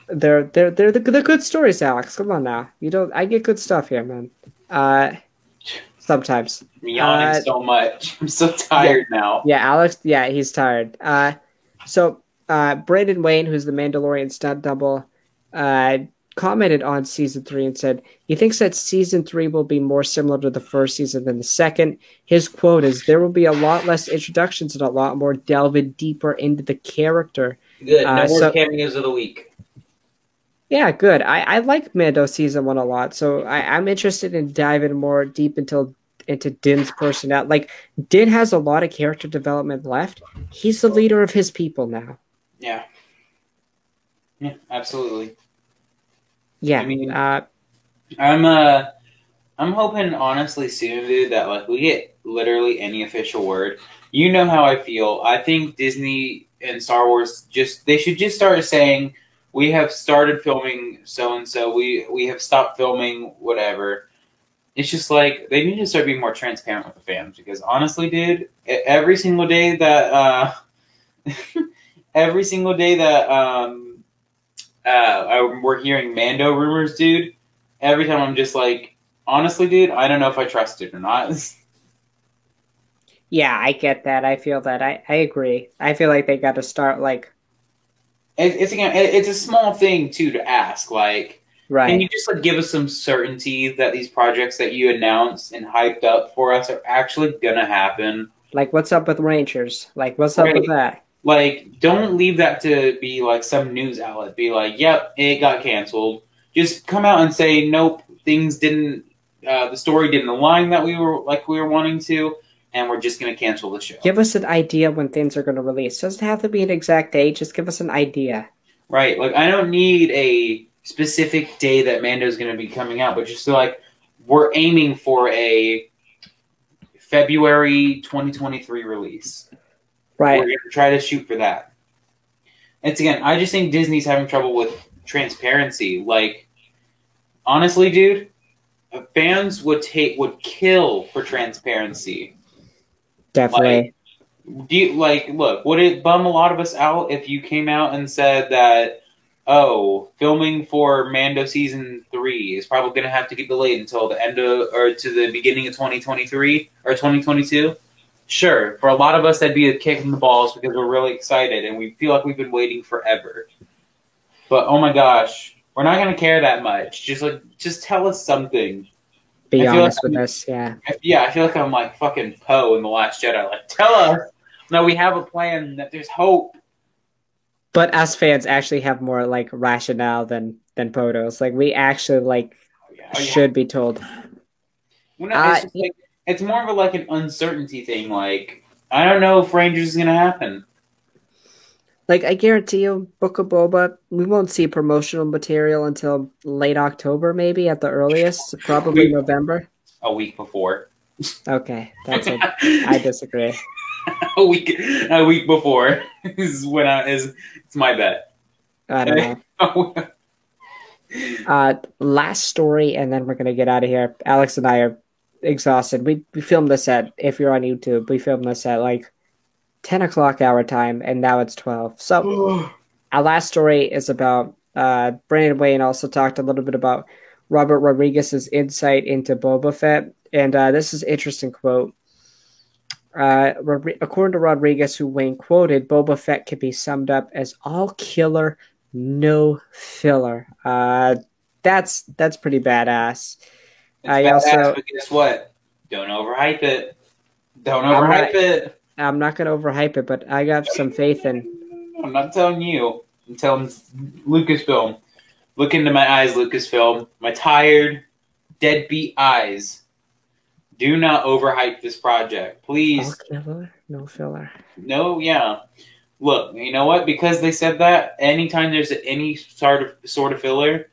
They're good stories, Alex. Come on now, you don't. I get good stuff here, man. Uh, sometimes. I'm yawning so much. I'm so tired now. Yeah, Alex. Yeah, he's tired. Brandon Wayne, who's the Mandalorian stunt double, commented on season three and said he thinks that season three will be more similar to the first season than the second. His quote is, "There will be a lot less introductions and a lot more delving deeper into the character." Good. No more So cameos of the week. yeah, good. I like Mando season one a lot, so I'm interested in diving more deep into Din's personality. Like Din has a lot of character development left. He's the leader of his people now. Yeah. Yeah, absolutely. Yeah. I mean, I'm hoping honestly soon, dude, that like we get literally any official word. You know how I feel. I think Disney and Star Wars they should just start saying we have started filming so and so. We have stopped filming whatever. It's just like they need to start being more transparent with the fans because honestly, dude, every single day that every single day that we're hearing Mando rumors, dude. Every time I'm just like, honestly, dude, I don't know if I trust it or not. Yeah, I get that. I feel that. I agree. I feel like they got to start like It's again, it's a small thing too to ask. Like, can you right. just like give us some certainty that these projects that you announced and hyped up for us are actually gonna happen? Like what's up with Rangers? Like what's up with Right? that? Like, don't leave that to be like some news outlet. Be like, yep, it got canceled. Just come out and say, nope, things didn't. The story didn't align that we were wanting to, and we're just gonna cancel the show. Give us an idea when things are going to release. Doesn't have to be an exact date. Just give us an idea. Right? Like, I don't need a specific day that Mando's gonna be coming out, but just like we're aiming for a February 2023 release. Right. We're gonna try to shoot for that. It's again, I just think Disney's having trouble with transparency. Like, honestly, dude, fans would kill for transparency. Definitely. Look, would it bum a lot of us out if you came out and said that, oh, filming for Mando season 3 is probably going to have to get delayed until the end of or to the beginning of 2023 or 2022? Sure, for a lot of us that'd be a kick in the balls because we're really excited and we feel like we've been waiting forever. But oh my gosh, we're not going to care that much. Just tell us something. Be honest with us, yeah. I feel like I'm like fucking Poe in The Last Jedi. Like, tell us. No, we have a plan. That there's hope. But us fans actually have more like rationale than photos. Like we actually like should be told. Well, no, it's more of a like an uncertainty thing. Like, I don't know if Rangers is gonna happen. Like I guarantee you, Book of Boba, we won't see promotional material until late October, maybe at the earliest. Probably November. A week before. Okay, that's it. I disagree. a week before is when it's my bet. I don't know. Last story, and then we're gonna get out of here. Alex and I are exhausted. We filmed this at, if you're on YouTube, we filmed this at like 10 o'clock our time, and now it's 12. So our last story is about Brandon Wayne also talked a little bit about Robert Rodriguez's insight into Boba Fett, and this is an interesting quote. According to Rodriguez, who Wayne quoted, Boba Fett can be summed up as all killer, no filler. That's pretty badass. But guess what? Don't overhype it. Don't overhype it. I'm not going to overhype it, but I got some faith in. I'm not telling you. I'm telling Lucasfilm. Look into my eyes, Lucasfilm. My tired, deadbeat eyes. Do not overhype this project, please. All killer, no filler. No, yeah. Look, you know what? Because they said that, anytime there's any sort of filler,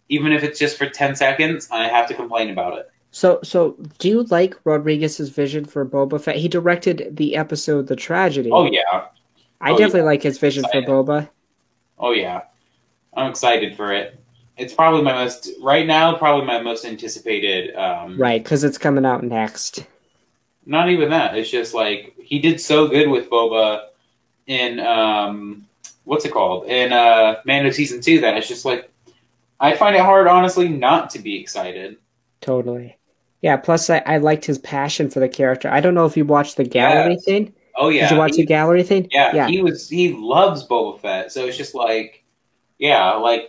even if it's just for 10 seconds, I have to complain about it. So do you like Rodriguez's vision for Boba Fett? He directed the episode The Tragedy. Oh, yeah. I definitely like his vision for Boba. Oh, yeah. I'm excited for it. It's probably my most anticipated. Right, because it's coming out next. Not even that. It's just like, he did so good with Boba in, what's it called? In Mando Season 2 that it's just like, I find it hard, honestly, not to be excited. Totally. Yeah, plus I liked his passion for the character. I don't know if you watched the gallery thing. Oh, yeah. Did you watch the gallery thing? Yeah. He loves Boba Fett, so it's just like, yeah, like,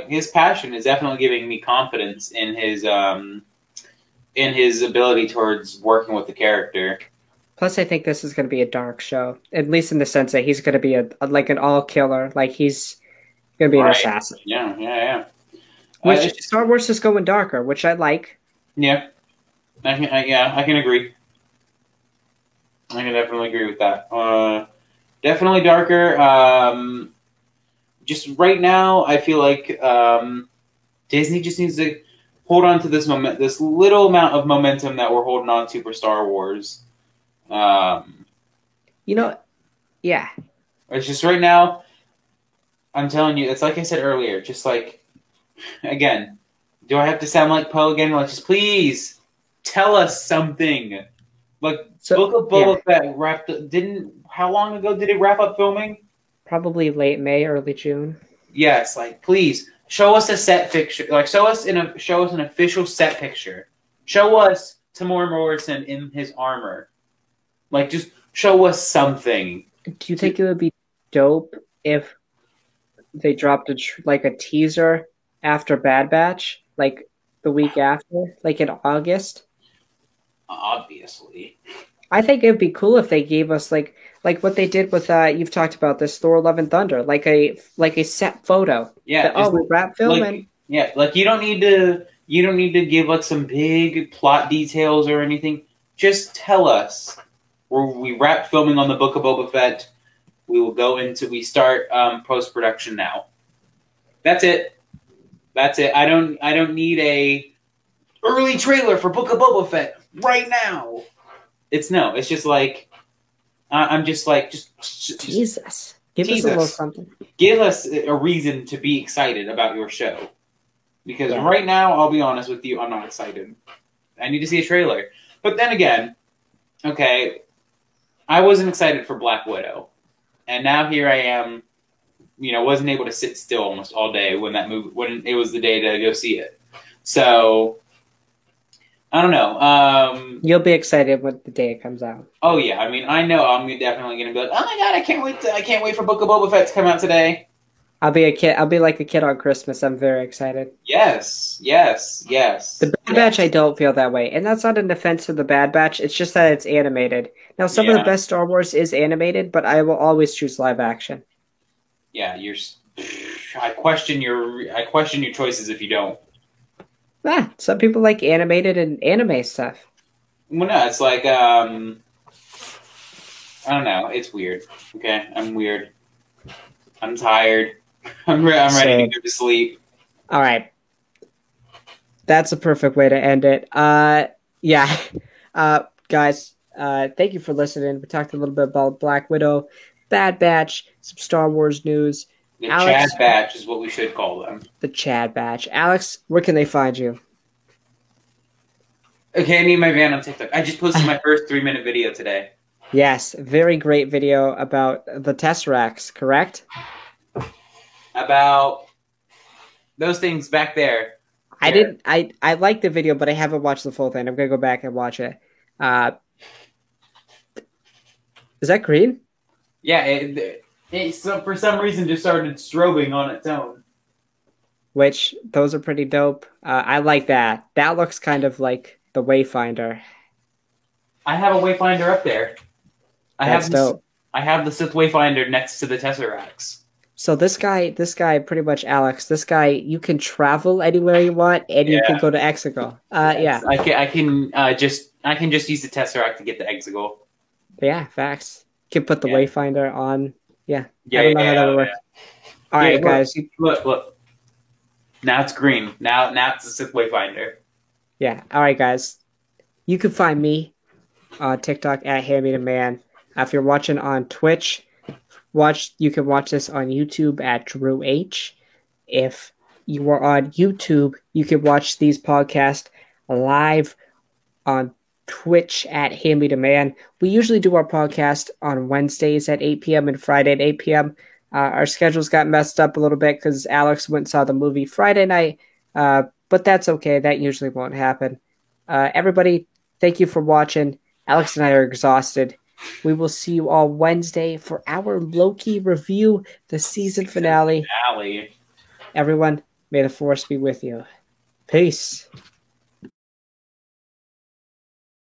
his passion is definitely giving me confidence in his ability towards working with the character. Plus, I think this is going to be a dark show, at least in the sense that he's going to be like an all killer. Like he's going to be an assassin. Yeah. Which Star Wars is going darker, which I like. Yeah, I can agree. I can definitely agree with that. Definitely darker. Just right now, I feel like Disney just needs to hold on to this little amount of momentum that we're holding on to for Star Wars. Yeah. It's just right now, I'm telling you, it's like I said earlier, just like, again, do I have to sound like Poe again? Like, just please tell us something. Like, Book of Boba Fett how long ago did it wrap up filming? Probably late May, early June. Yes, like, please show us a set picture. Like, show us an official set picture. Show us Tamora Morrison in his armor. Like, just show us something. Do you think it would be dope if they dropped a teaser after Bad Batch, like the week after, like in August? Obviously. I think it would be cool if they gave us like what they did with you've talked about this Thor: Love and Thunder, like a set photo. Yeah. That, we wrap filming. Like you don't need to give like some big plot details or anything. Just tell us we wrap filming on the Book of Boba Fett. We start post production now. That's it. I don't need a early trailer for Book of Boba Fett right now. It's just like I'm just like just tease us. Give us a little something. Give us a reason to be excited about your show. Because right now, I'll be honest with you, I'm not excited. I need to see a trailer. But then again, okay, I wasn't excited for Black Widow. And now here I am, wasn't able to sit still almost all day when it was the day to go see it. So, I don't know. You'll be excited when the day it comes out. Oh yeah, I mean, I know I'm definitely going to be like, oh my god, I can't wait for Book of Boba Fett to come out today. I'll be a kid. I'll be like a kid on Christmas. I'm very excited. Yes. The Bad Batch, I don't feel that way, and that's not an offense to the Bad Batch. It's just that it's animated. Now, some of the best Star Wars is animated, but I will always choose live action. Yeah, I question your choices if you don't. Some people like animated and anime stuff. Well, no, it's like I don't know. It's weird. Okay, I'm weird. I'm tired. I'm ready to go to sleep. All right. That's a perfect way to end it. Guys, thank you for listening. We talked a little bit about Black Widow, Bad Batch, some Star Wars news. The Chad Batch is what we should call them. The Chad Batch. Alex, where can they find you? Okay, I need my van on TikTok. I just posted my first 3-minute video today. Yes, very great video about the Tesseracts, correct? About those things back there. I liked the video, but I haven't watched the full thing. I'm gonna go back and watch it. Is that green? Yeah, it for some reason just started strobing on its own. Which, those are pretty dope. I like that. That looks kind of like the Wayfinder. I have a Wayfinder up there. That's dope. I have the Sith Wayfinder next to the Tesseracts. So this guy, pretty much Alex. This guy, you can travel anywhere you want, and you can go to Exegol. Yes, I can just use the Tesseract to get the Exegol. Yeah, facts. You can put the Wayfinder on. Yeah, I don't know how that would work. All right, guys. Look. Now it's green. Now it's the Sith Wayfinder. Yeah. All right, guys. You can find me on TikTok at HandMeToMan. If you're watching on Twitch, you can watch this on YouTube at Drew H. If you are on YouTube, you can watch these podcasts live on Twitch at HandMeToMan. We usually do our podcast on Wednesdays at 8 p.m. and Friday at 8 p.m. Our schedules got messed up a little bit because Alex went and saw the movie Friday night, but that's okay. That usually won't happen. Everybody, thank you for watching. Alex and I are exhausted. We will see you all Wednesday for our Loki review, the season finale. Everyone, may the Force be with you. Peace.